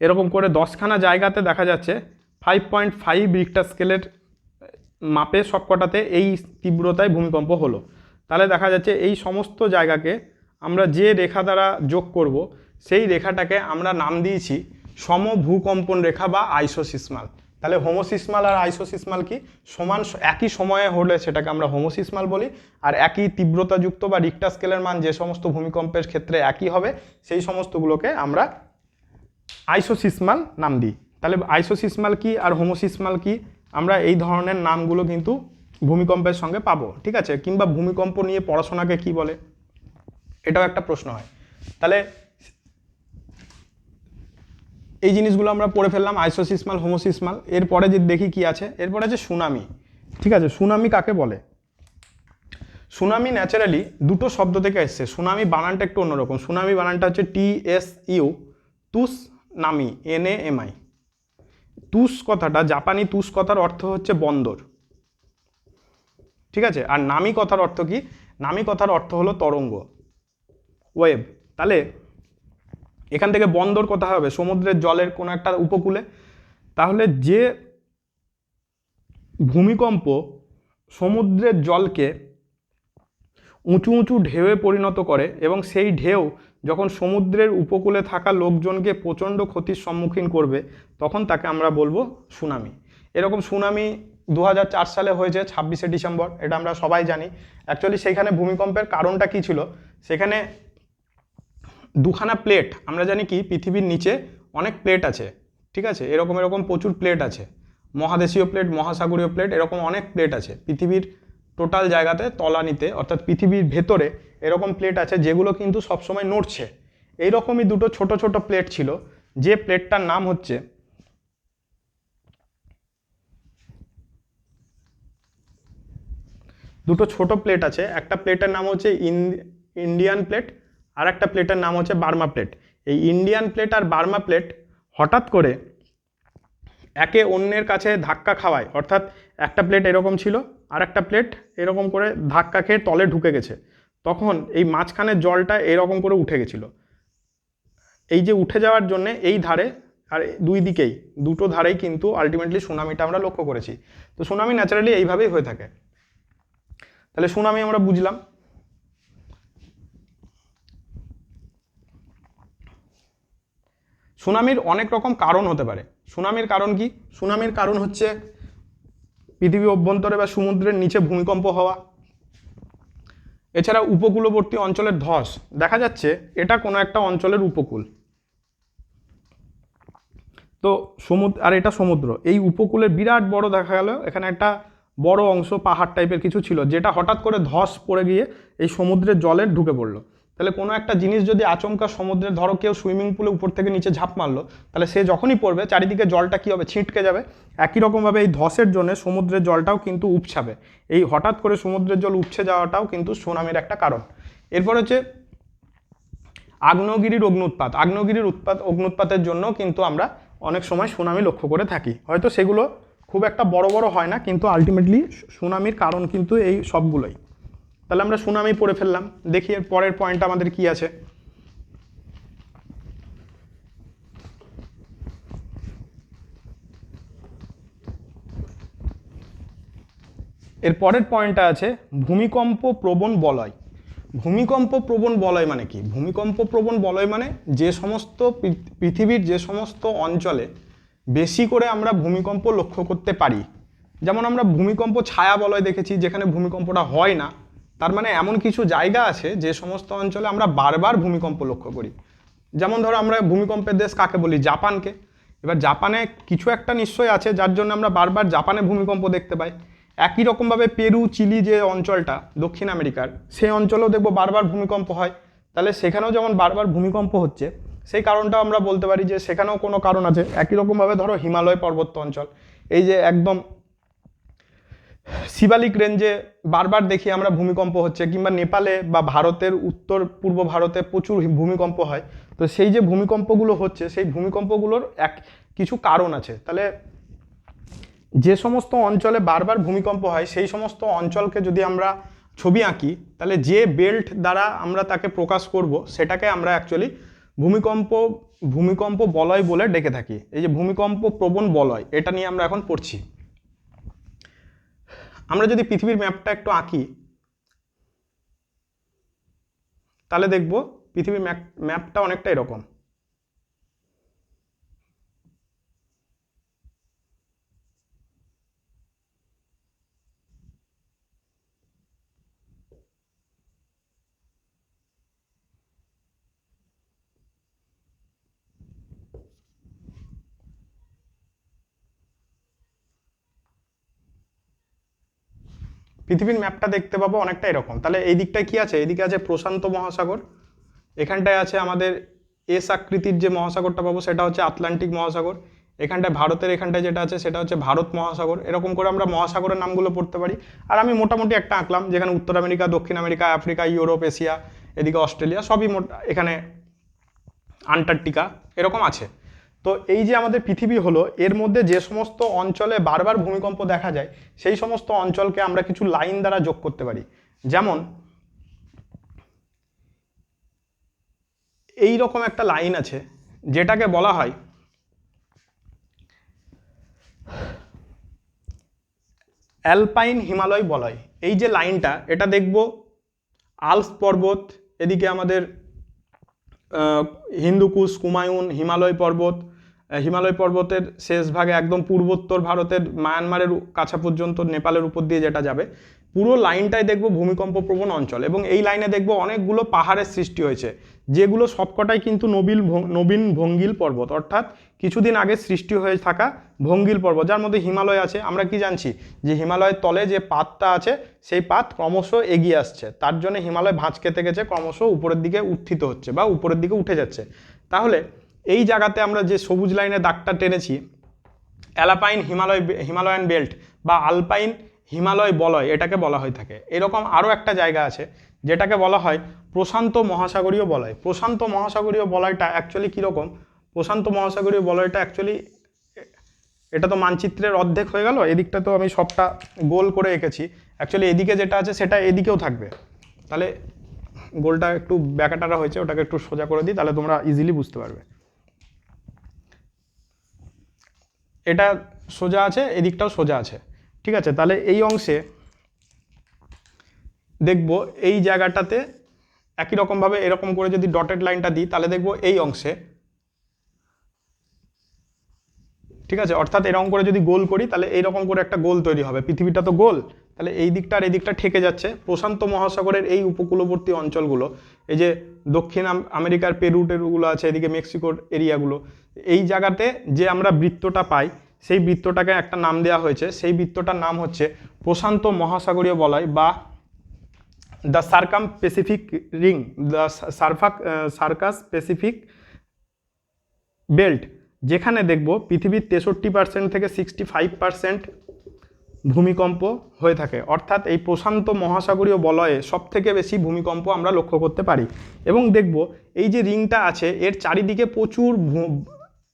এরকম করে 10খানা জায়গাতে দেখা যাচ্ছে 5.5 রিক্টার স্কেলের মাপে সবকটাতে এই তীব্রতায় ভূমিকম্প হলো, তাহলে দেখা যাচ্ছে এই সমস্ত জায়গাকে আমরা যে রেখা দ্বারা যোগ করব সেই রেখাটাকে আমরা নাম দিয়েছি সমভূকম্পন রেখা বা আইসোসিসমাল। তাহলে হোমোসিসমাল আর আইসোসিসমাল কি? সমান, একই সময়ে হলে সেটাকে আমরা হোমোসিসমাল বলি, আর একই তীব্রতাযুক্ত বা রিক্টার স্কেলের মান যে সমস্ত ভূমিকম্পের ক্ষেত্রে একই হবে সেই সমস্তগুলোকে আমরা আইসোসিসমাল নাম দিই। তাহলে আইসোসিসমাল কি আর হোমোসিসমাল কি, আমরা এই ধরনের নামগুলো কিন্তু ভূমিকম্পের সঙ্গে পাবো, ঠিক আছে? কিংবা ভূমিকম্প নিয়ে পড়াশোনাকে কি বলে, এটাও একটা প্রশ্ন হয়। তাহলে এই জিনিসগুলো আমরা পড়ে ফেললাম, আইসোসিসমাল, হোমোসিসমাল। এরপরে যে দেখি কি আছে, এরপরে আছে সুনামি, ঠিক আছে? সুনামি কাকে বলে? সুনামি ন্যাচারালি দুটো শব্দ থেকে এসছে। সুনামি বানানটা একটু অন্যরকম। সুনামি বানানটা হচ্ছে TSU, তুস নামি, NAMI। তুস কথাটা, জাপানি তুস কথার অর্থ হচ্ছে বন্দর, ঠিক আছে? আর নামি কথার অর্থ কি? নামি কথার অর্থ হলো তরঙ্গ, ওয়েভ। তাহলে এখান থেকে বন্দর কোথায় হবে? সমুদ্রের জলের কোনো একটা উপকূলে। তাহলে যে ভূমিকম্প সমুদ্রের জলকে উঁচু উঁচু ঢেউয়ে পরিণত করে এবং সেই ঢেউ যখন সমুদ্রের উপকূলে থাকা লোকজনকে প্রচণ্ড ক্ষতির সম্মুখীন করবে তখন তাকে আমরা বলবো সুনামি। এরকম সুনামি 2004 সালে হয়েছে 26শে ডিসেম্বর, এটা আমরা সবাই জানি। অ্যাকচুয়ালি সেইখানে ভূমিকম্পের কারণটা কি ছিল? সেখানে দুখানা প্লেট, আমরা জানি কি পৃথিবীর নিচে অনেক প্লেট আছে, ঠিক আছে? এরকম প্রচুর প্লেট আছে, মহাদেশীয় প্লেট, মহাসাগরীয় প্লেট, এরকম অনেক প্লেট আছে পৃথিবীর টোটাল জায়গাতে, তলানিতে অর্থাৎ পৃথিবীর ভেতরে এরকম প্লেট আছে যেগুলো কিন্তু সবসময় নড়ছে। এইরকমই দুটো ছোট ছোট প্লেট ছিল, যে প্লেটটার নাম হচ্ছে দুটো ছোট প্লেট আছে, একটা প্লেটের নাম হচ্ছে ইন্ডিয়ান প্লেট, আর একটা প্লেটের নাম হচ্ছে বার্মা প্লেট। এই ইন্ডিয়ান প্লেট আর বার্মা প্লেট হঠাৎ করে একে অন্যের কাছে ধাক্কা খাওয়ায়, অর্থাৎ একটা প্লেট এরকম ছিল আর একটা প্লেট এরকম করে ধাক্কা খেয়ে তলে ঢুকে গেছে, তখন এই মাঝখানের জলটা এরকম করে উঠে গেছিলো। এই যে উঠে যাওয়ার জন্যে এই ধারে আর দুই দিকেই, দুটো ধারেই কিন্তু আলটিমেটলি সুনামিটা আমরা লক্ষ্য করেছি। তো সুনামি ন্যাচারালি এইভাবেই হয়ে থাকে। তাহলে সুনামি আমরা বুঝলাম। সুনামির অনেক রকম কারণ হতে পারে। সুনামির কারণ কি? সুনামির কারণ হচ্ছে পৃথিবী অভ্যন্তরে বা সমুদ্রের নিচে ভূমিকম্প হওয়া, এছাড়া উপকূলবর্তী অঞ্চলের ধস। দেখা যাচ্ছে এটা কোনো একটা অঞ্চলের উপকূল, তো সমুদ্র, আর এটা সমুদ্র, এই উপকূলের বিরাট বড় দেখা গেল এখানে একটা বড় অংশ পাহাড় টাইপের কিছু ছিল, যেটা হঠাৎ করে ধস পড়ে গিয়ে এই সমুদ্রের জলে ঢুকে পড়লো। তাহলে কোনো একটা জিনিস যদি আচমকা সমুদ্রে, ধরো কেউ সুইমিং পুলে উপর থেকে নিচে ঝাঁপ মারলো, তাহলে সে যখনই পড়বে চারিদিকে জলটা কী হবে? ছিটকে যাবে। একই রকমভাবে এই ধসের জন্য সমুদ্রের জলটাও কিন্তু উপছাবে। এই হঠাৎ করে সমুদ্রের জল উপছে যাওয়াটাও কিন্তু সুনামির একটা কারণ। এরপর হচ্ছে আগ্নেয়গিরির অগ্নুৎপাত। আগ্নেয়গিরির অগ্নুৎপাতের জন্য কিন্তু আমরা অনেক সময় সুনামি লক্ষ্য করে থাকি। হয়তো সেগুলো খুব একটা বড় বড় হয় না, কিন্তু আলটিমেটলি সুনামির কারণ কিন্তু এই সবগুলোই। তাহলে আমরা সুনামি পড়ে ফেললাম। দেখি এর পরের পয়েন্ট আমাদের কি আছে। এর পরের পয়েন্টটা আছে ভূমিকম্প প্রবণ বলয়। ভূমিকম্প প্রবণ বলয় মানে কি? ভূমিকম্প প্রবণ বলয় মানে যে সমস্ত পৃথিবীর যে সমস্ত অঞ্চলে বেশি করে আমরা ভূমিকম্প লক্ষ্য করতে পারি। যেমন আমরা ভূমিকম্প ছায়া বলয় দেখেছি, যেখানে ভূমিকম্পটা হয় না। তার মানে এমন কিছু জায়গা আছে যে সমস্ত অঞ্চলে আমরা বারবার ভূমিকম্প লক্ষ্য করি। যেমন ধরো আমরা ভূমিকম্পের দেশ কাকে বলি? জাপানকে। এবার জাপানে কিছু একটা নিশ্চয়ই আছে যার জন্য আমরা বারবার জাপানে ভূমিকম্প দেখতে পাই। একই রকমভাবে পেরু, চিলি যে অঞ্চলটা দক্ষিণ আমেরিকার, সেই অঞ্চলেও দেখবো বারবার ভূমিকম্প হয়। তাহলে সেখানেও যেমন বারবার ভূমিকম্প হচ্ছে, সেই কারণটাও আমরা বলতে পারি যে সেখানেও কোনো কারণ আছে। একই রকমভাবে ধরো হিমালয় পর্বত অঞ্চল, এই যে একদম শিবালিক রেঞ্জে বারবার দেখি আমরা ভূমিকম্প হচ্ছে, কিংবা নেপালে বা ভারতের উত্তর পূর্ব ভারতে প্রচুর ভূমিকম্প হয়। তো সেই যে ভূমিকম্পগুলো হচ্ছে, সেই ভূমিকম্পগুলোর কিছু কারণ আছে। তাহলে যে সমস্ত অঞ্চলে বারবার ভূমিকম্প হয় সেই সমস্ত অঞ্চলকে যদি আমরা ছবি আঁকি, তাহলে যে বেল্ট দ্বারা আমরা তাকে প্রকাশ করব সেটাকে আমরা অ্যাকচুয়ালি ভূমিকম্প বলয় বলে ডেকে থাকি। এই যে ভূমিকম্প প্রবণ বলয়, এটা নিয়ে আমরা এখন পড়ছি। আমরা যদি পৃথিবীর ম্যাপটা একটু আঁকি, তাহলে দেখব পৃথিবীর ম্যাপটা অনেকটা এরকম। পৃথিবীর ম্যাপটা দেখতে পাবো অনেকটা এরকম। তাহলে এই দিকটায় কি আছে? এদিকে আছে প্রশান্ত মহাসাগর, এখানটায় আছে আমাদের এস আকৃতির যে মহাসাগরটা পাবো সেটা হচ্ছে আটলান্টিক মহাসাগর, এখানটায় ভারতের এখানটায় যেটা আছে সেটা হচ্ছে ভারত মহাসাগর। এরকম করে আমরা মহাসাগরের নামগুলো পড়তে পারি। আর আমি মোটামুটি একটা আঁকলাম যেখানে উত্তর আমেরিকা, দক্ষিণ আমেরিকা, আফ্রিকা, ইউরোপ, এশিয়া, এদিকে অস্ট্রেলিয়া, সবই এখানে আন্টার্কটিকা এরকম আছে। তো এই যে আমাদের পৃথিবী হলো, এর মধ্যে যে সমস্ত অঞ্চলে বারবার ভূমিকম্প দেখা যায় সেই সমস্ত অঞ্চলকে আমরা কিছু লাইন দ্বারা যোগ করতে পারি। যেমন এই রকম একটা লাইন আছে যেটাকে বলা হয় অ্যালপাইন হিমালয় বলয়। এই যে লাইনটা, এটা দেখব আল্পস পর্বত, এদিকে আমাদের হিন্দুকুশ, কুমায়ুন, হিমালয় পর্বতের শেষ ভাগে একদম পূর্বোত্তর ভারতের মায়ানমারের কাছা পর্যন্ত, নেপালের উপর দিয়ে যেটা যাবে, পুরো লাইনটাই দেখব ভূমিকম্প প্রবণ অঞ্চল। এবং এই লাইনে দেখব অনেকগুলো পাহাড়ের সৃষ্টি হয়েছে, যেগুলো সবকটাই কিন্তু নবীন ভঙ্গিল পর্বত, অর্থাৎ কিছুদিন আগে সৃষ্টি হয়ে থাকা ভঙ্গিল পর্বত, যার মধ্যে হিমালয় আছে। আমরা কি জানছি যে হিমালয়ের তলে যে পাতটা আছে সেই পাত ক্রমশ এগিয়ে আসছে, তার জন্য হিমালয় ভাঁজ খেতে গেছে, ক্রমশ উপরের দিকে উত্থিত হচ্ছে বা উপরের দিকে উঠে যাচ্ছে। তাহলে এই জায়গাতে আমরা যে সবুজ লাইনে দাগটা টেনেছি, অ্যালাপাইন হিমালয়ান বেল্ট বা আলপাইন হিমালয় বলয় এটাকে বলা হয়ে থাকে। এরকম আরও একটা জায়গা আছে যেটাকে বলা হয় প্রশান্ত মহাসাগরীয় বলয়। প্রশান্ত মহাসাগরীয় বলয়টা অ্যাকচুয়ালি কীরকম? প্রশান্ত মহাসাগরীয় বলয়টা অ্যাকচুয়ালি, এটা তো মানচিত্রের অর্ধেক হয়ে গেল, এদিকটা তো আমি সবটা গোল করে এঁকেছি, অ্যাকচুয়ালি এদিকে যেটা আছে সেটা এদিকেও থাকবে। তাহলে গোলটা একটু ব্যাকাটারা হয়েছে, ওটাকে একটু সোজা করে দিই, তাহলে তোমরা ইজিলি বুঝতে পারবে। এটা সোজা আছে, এদিকটাও সোজা আছে, ঠিক আছে। তাহলে এই অংশে দেখব এই জায়গাটাতে একই রকমভাবে এরকম করে যদি ডটেড লাইনটা দিই, তাহলে দেখব এই অংশে, ঠিক আছে, অর্থাৎ এরকম করে যদি গোল করি তাহলে এইরকম করে একটা গোল তৈরি হবে। পৃথিবীটা তো গোল, তাহলে এই দিকটা আর এই দিকটা ঠেকে যাচ্ছে। প্রশান্ত মহাসাগরের এই উপকূলবর্তী অঞ্চলগুলো, এই যে দক্ষিণ আমেরিকার পেরু টেরুগুলো আছে, এদিকে মেক্সিকোর এরিয়াগুলো, এই জায়গাতে যে আমরা বৃত্তটা পাই সেই বৃত্তটাকে একটা নাম দেওয়া হয়েছে। সেই বৃত্তটার নাম হচ্ছে প্রশান্ত মহাসাগরীয় বলয় বা the circum Pacific ring, the circus Pacific belt, যেখানে দেখব পৃথিবীর 63% থেকে 65% ভূমিকম্প হয়ে থাকে। অর্থাৎ এই প্রশান্ত মহাসাগরীয় বলয়ে সবথেকে বেশি ভূমিকম্প আমরা লক্ষ্য করতে পারি। এবং দেখব এই যে রিংটা আছে এর চারিদিকে প্রচুর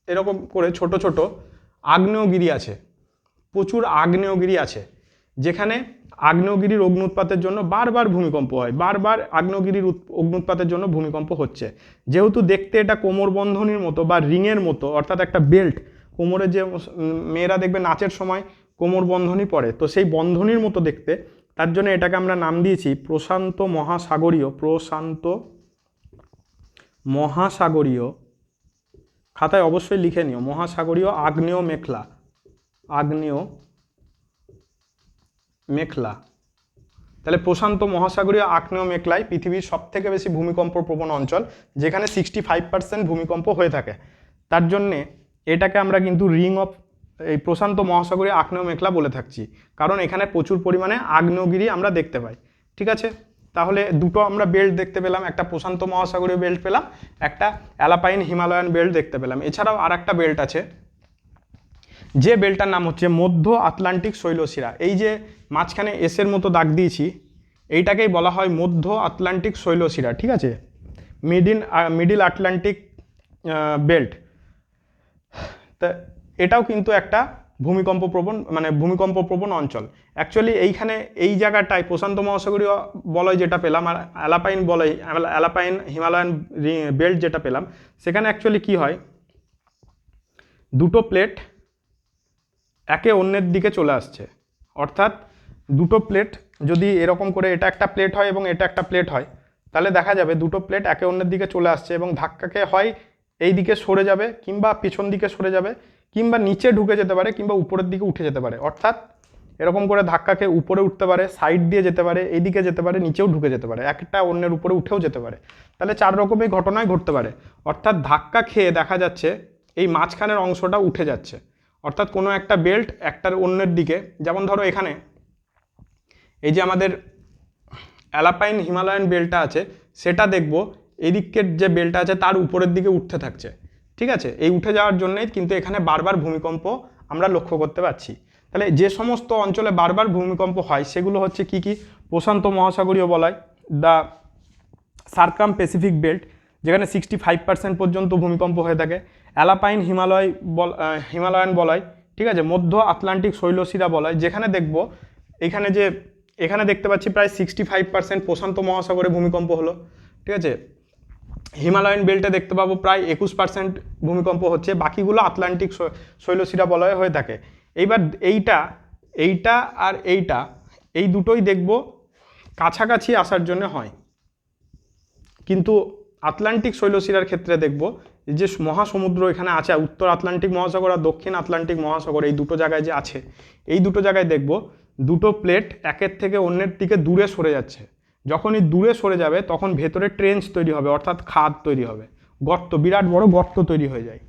এরকম করে ছোট ছোট আগ্নেয়গিরি আছে, প্রচুর আগ্নেয়গিরি আছে, যেখানে আগ্নেয়গিরির অগ্নুৎপাতের জন্য বারবার ভূমিকম্প হয়, বারবার আগ্নেয়গিরির অগ্নুৎপাতের জন্য ভূমিকম্প হচ্ছে। যেহেতু দেখতে এটা কোমরবন্ধনীর মতো বা রিংয়ের মতো, অর্থাৎ একটা বেল্ট, কোমরে যে মেয়েরা দেখবে নাচের সময় কোমর বন্ধনী পড়ে, তো সেই বন্ধনীর মতো দেখতে, তার জন্য এটাকে আমরা নাম দিয়েছি প্রশান্ত মহাসাগরীয়, খাতায় অবশ্যই লিখে নিও, মহাসাগরীয় আগ্নেয় মেখলা। তাহলে প্রশান্ত মহাসাগরীয় আগ্নেয় মেখলাই পৃথিবীর সবথেকে বেশি ভূমিকম্প প্রবণ অঞ্চল, যেখানে 65% ভূমিকম্প হয়ে থাকে। তার জন্যে এটাকে আমরা কিন্তু এই প্রশান্ত মহাসাগরীয় আগ্নেয় মেখলা বলে থাকছি, কারণ এখানে প্রচুর পরিমাণে আগ্নেয়গিরি আমরা দেখতে পাই। ঠিক আছে, তাহলে দুটো আমরা বেল্ট দেখতে পেলাম, একটা প্রশান্ত মহাসাগরীয় বেল্ট পেলাম, একটা অ্যালাপাইন হিমালয়ান বেল্ট দেখতে পেলাম। এছাড়াও আর একটা বেল্ট আছে, যে বেল্টটার নাম হচ্ছে মধ্য আটলান্টিক শৈলশিরা। এই যে মাঝখানে এসের মতো দাগ দিয়েছি, এইটাকেই বলা হয় মধ্য আটলান্টিক শৈলশিরা। ঠিক আছে, মিডিল আটলান্টিক বেল্ট। তা এটাও কিন্তু একটা ভূমিকম্প প্রবণ অঞ্চল। অ্যাকচুয়ালি এইখানে এই জায়গাটায় প্রশান্ত মহাসাগরীয় বলয় যেটা পেলাম আর অ্যালাপাইন হিমালয়ান বেল্ট যেটা পেলাম, সেখানে অ্যাকচুয়ালি কি হয়, দুটো প্লেট একে অন্যের দিকে চলে আসছে। অর্থাৎ দুটো প্লেট যদি এরকম করে এটা একটা প্লেট হয় এবং এটা একটা প্লেট হয়, তাহলে দেখা যাবে দুটো প্লেট একে অন্যের দিকে চলে আসছে এবং ধাক্কাকে হয় এই দিকে সরে যাবে, কিংবা পিছন দিকে সরে যাবে, কিংবা নিচে ঢুকে যেতে পারে, কিংবা উপরের দিকে উঠে যেতে পারে। অর্থাৎ এরকম করে ধাক্কাকে উপরে উঠতে পারে, সাইড দিয়ে যেতে পারে, এইদিকে যেতে পারে, নিচেও ঢুকে যেতে পারে, একটা অন্যের উপরে উঠেও যেতে পারে। তাহলে 4 রকমের ঘটনায় ঘটতে পারে। অর্থাৎ ধাক্কা খেয়ে দেখা যাচ্ছে এই মাঝখানের অংশটা উঠে যাচ্ছে। অর্থাৎ কোনো একটা বেল্ট একটার অন্যের দিকে, যেমন ধরো এখানে এই যে আমাদের অ্যালাপাইন হিমালয়ান বেল্টটা আছে, সেটা দেখবো এদিকের যে বেল্টটা আছে তার উপরের দিকে উঠতে থাকছে। ঠিক আছে, এই উঠে যাওয়ার জন্যই কিন্তু এখানে বারবার ভূমিকম্প আমরা লক্ষ্য করতে পারছি। তাহলে যে সমস্ত অঞ্চলে বারবার ভূমিকম্প হয় সেগুলো হচ্ছে কি কি, প্রশান্ত মহাসাগরীয় বলয়, দ্য সার্কাম প্যাসিফিক বেল্ট, যেখানে 65% পর্যন্ত ভূমিকম্প হয়ে থাকে, অ্যালাপাইন হিমালয়ান বলয়, ঠিক আছে, মধ্য আটলান্টিক শৈলশিরা বলয়, যেখানে দেখবো এখানে দেখতে পাচ্ছি প্রায় 65% প্রশান্ত মহাসাগরে ভূমিকম্প হলো। ঠিক আছে, হিমালয়ান বেল্টে দেখতে পাবো প্রায় 21% ভূমিকম্প হচ্ছে, বাকিগুলো আটলান্টিক শৈলশিরা বলয়ে হয়ে থাকে। এইবার এইটা আর এই দুটোই দেখব কাছাকাছি আসার জন্য হয়, কিন্তু আটলান্টিক শৈলশিরার ক্ষেত্রে দেখব যে মহাসমুদ্র এখানে আছে, উত্তর আটলান্টিক মহাসাগর আর দক্ষিণ আটলান্টিক মহাসাগর, এই দুটো জায়গায় যে আছে, এই দুটো জায়গায় দেখব দুটো প্লেট একের থেকে অন্যের দিকে দূরে সরে যাচ্ছে। যখনই দূরে সরে যাবে তখন ভেতরে ট্রেঞ্চ তৈরি হবে, অর্থাৎ খাদ তৈরি হবে, গর্ত, বিরাট বড় গর্ত তৈরি হয়ে যায়।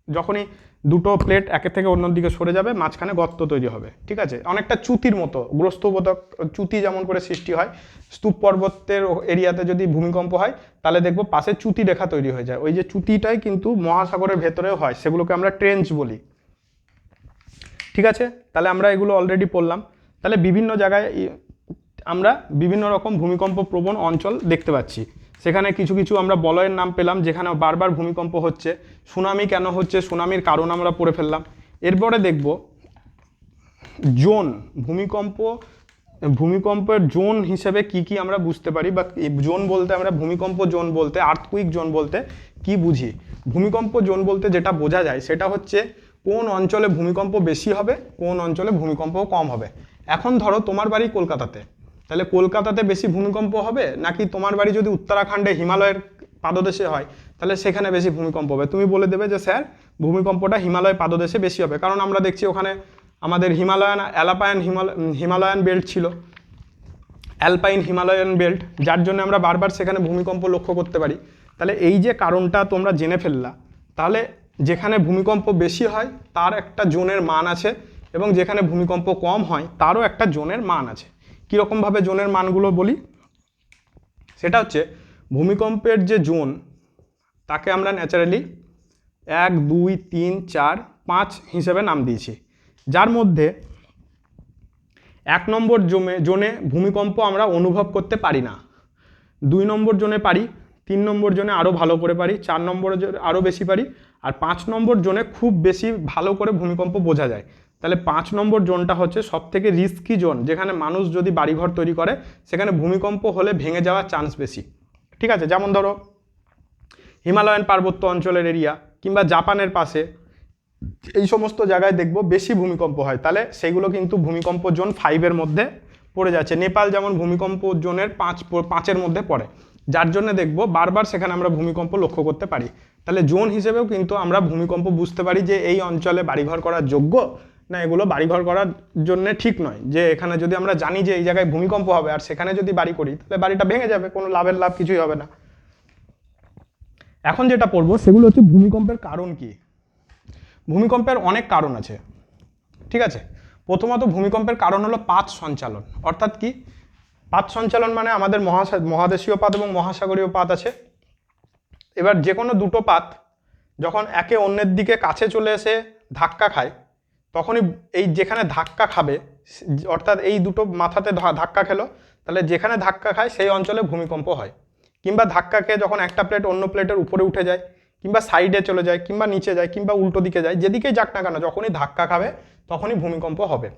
যখনই দুটো প্লেট একের থেকে অন্য দিকে সরে যাবে মাঝখানে গর্ত তৈরি হবে। ঠিক আছে, অনেকটা চ্যুতির মতো, গ্রস্তবোধক চ্যুতি যেমন করে সৃষ্টি হয়, স্তূপ পর্বতের এরিয়াতে যদি ভূমিকম্প হয় তাহলে দেখবো পাশে চ্যুতি রেখা তৈরি হয়ে যায়। ওই যে চ্যুতিটাই কিন্তু মহাসাগরের ভেতরেও হয়, সেগুলোকে আমরা ট্রেঞ্চ বলি। ঠিক আছে, তাহলে আমরা এগুলো অলরেডি পড়লাম। তাহলে বিভিন্ন জায়গায় আমরা বিভিন্ন রকম ভূমিকম্প প্রবণ অঞ্চল দেখতে পাচ্ছি। সেখানে কিছু কিছু আমরা বলয়ের নাম পেলাম যেখানে বারবার ভূমিকম্প হচ্ছে। সুনামি কেন হচ্ছে, সুনামির কারণ আমরা পড়ে ফেললাম। এরপরে দেখব জোন, ভূমিকম্পের জোন হিসেবে কি কি আমরা বুঝতে পারি, বা জোন বলতে আমরা ভূমিকম্প জোন বলতে, আর্থকুইক জোন বলতে কি বুঝি। ভূমিকম্প জোন বলতে যেটা বোঝা যায় সেটা হচ্ছে কোন অঞ্চলে ভূমিকম্প বেশি হবে, কোন অঞ্চলে ভূমিকম্প কম হবে। এখন ধরো তোমার বাড়ি কলকাতাতে, তাহলে কলকাতাতে বেশি ভূমিকম্প হবে, নাকি তোমার বাড়ি যদি উত্তরাখণ্ডে হিমালয়ের পাদদেশে হয় তাহলে সেখানে বেশি ভূমিকম্প হবে। তুমি বলে দেবে যে স্যার ভূমিকম্পটা হিমালয় পাদদেশে বেশি হবে, কারণ আমরা দেখছি ওখানে আমাদের হিমালয়ান বেল্ট ছিল, অ্যালপাইন হিমালয়ান বেল্ট, যার জন্য আমরা বারবার সেখানে ভূমিকম্প লক্ষ্য করতে পারি। তাহলে এই যে কারণটা তোমরা জেনে ফেললা, তাহলে যেখানে ভূমিকম্প বেশি হয় তার একটা জোনের মান আছে, এবং যেখানে ভূমিকম্প কম হয় তারও একটা জোনের মান আছে। কীরকমভাবে জোনের মানগুলো বলি, সেটা হচ্ছে ভূমিকম্পের যে জোন তাকে আমরা ন্যাচারালি 1, 2, 3, 4, 5 হিসেবে নাম দিয়েছি, যার মধ্যে 1 নম্বর জোনে ভূমিকম্প আমরা অনুভব করতে পারি না, 2 নম্বর জোনে পারি, 3 নম্বর জোনে আরও ভালো করে পারি, 4 নম্বর জোনে আরও বেশি পারি, আর 5 নম্বর জোনে খুব বেশি ভালো করে ভূমিকম্প বোঝা যায়। তাহলে 5 নম্বর জোনটা হচ্ছে সবথেকে রিস্কি জোন, যেখানে মানুষ যদি বাড়িঘর তৈরি করে সেখানে ভূমিকম্প হলে ভেঙে যাওয়ার চান্স বেশি। ঠিক আছে, যেমন ধরো হিমালয়ান পার্বত্য অঞ্চলের এরিয়া, কিংবা জাপানের পাশে এই সমস্ত জায়গায় দেখব বেশি ভূমিকম্প হয়, তাহলে সেগুলো কিন্তু ভূমিকম্প জোন 5-এর মধ্যে পড়ে যাচ্ছে। নেপাল যেমন ভূমিকম্প জোনের 5-এর মধ্যে পড়ে, যার জন্য দেখব বারবার সেখানে আমরা ভূমিকম্প লক্ষ্য করতে পারি। তাহলে জোন হিসেবেও কিন্তু আমরা ভূমিকম্প বুঝতে পারি যে এই অঞ্চলে বাড়িঘর করার যোগ্য না এগুলো বাড়িঘর করার জন্য ঠিক নয়। যে এখানে যদি আমরা জানি যে এই জায়গায় ভূমিকম্প হবে আর সেখানে যদি বাড়ি করি তাহলে বাড়িটা ভেঙে যাবে, কোনো লাভ কিছুই হবে না। এখন যেটা পড়বো সেগুলো হচ্ছে ভূমিকম্পের কারণ কি। ভূমিকম্পের অনেক কারণ আছে, ঠিক আছে। প্রথমত ভূমিকম্পের কারণ হলো পাত সঞ্চালন। অর্থাৎ কি পাত সঞ্চালন মানে আমাদের মহাদেশীয় পাত এবং মহাসাগরীয় পাত আছে। এবার যে কোনো দুটো পাত যখন একে অন্যের দিকে কাছে চলে এসে ধাক্কা খায়, তখনই এই যেখানে ধাক্কা খাবে অর্থাৎ এই দুটো মাথাতে ধাক্কা খেলো, তাহলে যেখানে ধাক্কা খায় সেই অঞ্চলে ভূমিকম্প হয়। কিংবা ধাক্কা খেয়ে যখন একটা প্লেট অন্য প্লেটের উপরে উঠে যায়, কিংবা সাইডে চলে যায়, কিংবা নিচে যায়, কিংবা উল্টো দিকে যায়, যেদিকেই যাক না কেন যখনই ধাক্কা খাবে তখনই ভূমিকম্প হবে।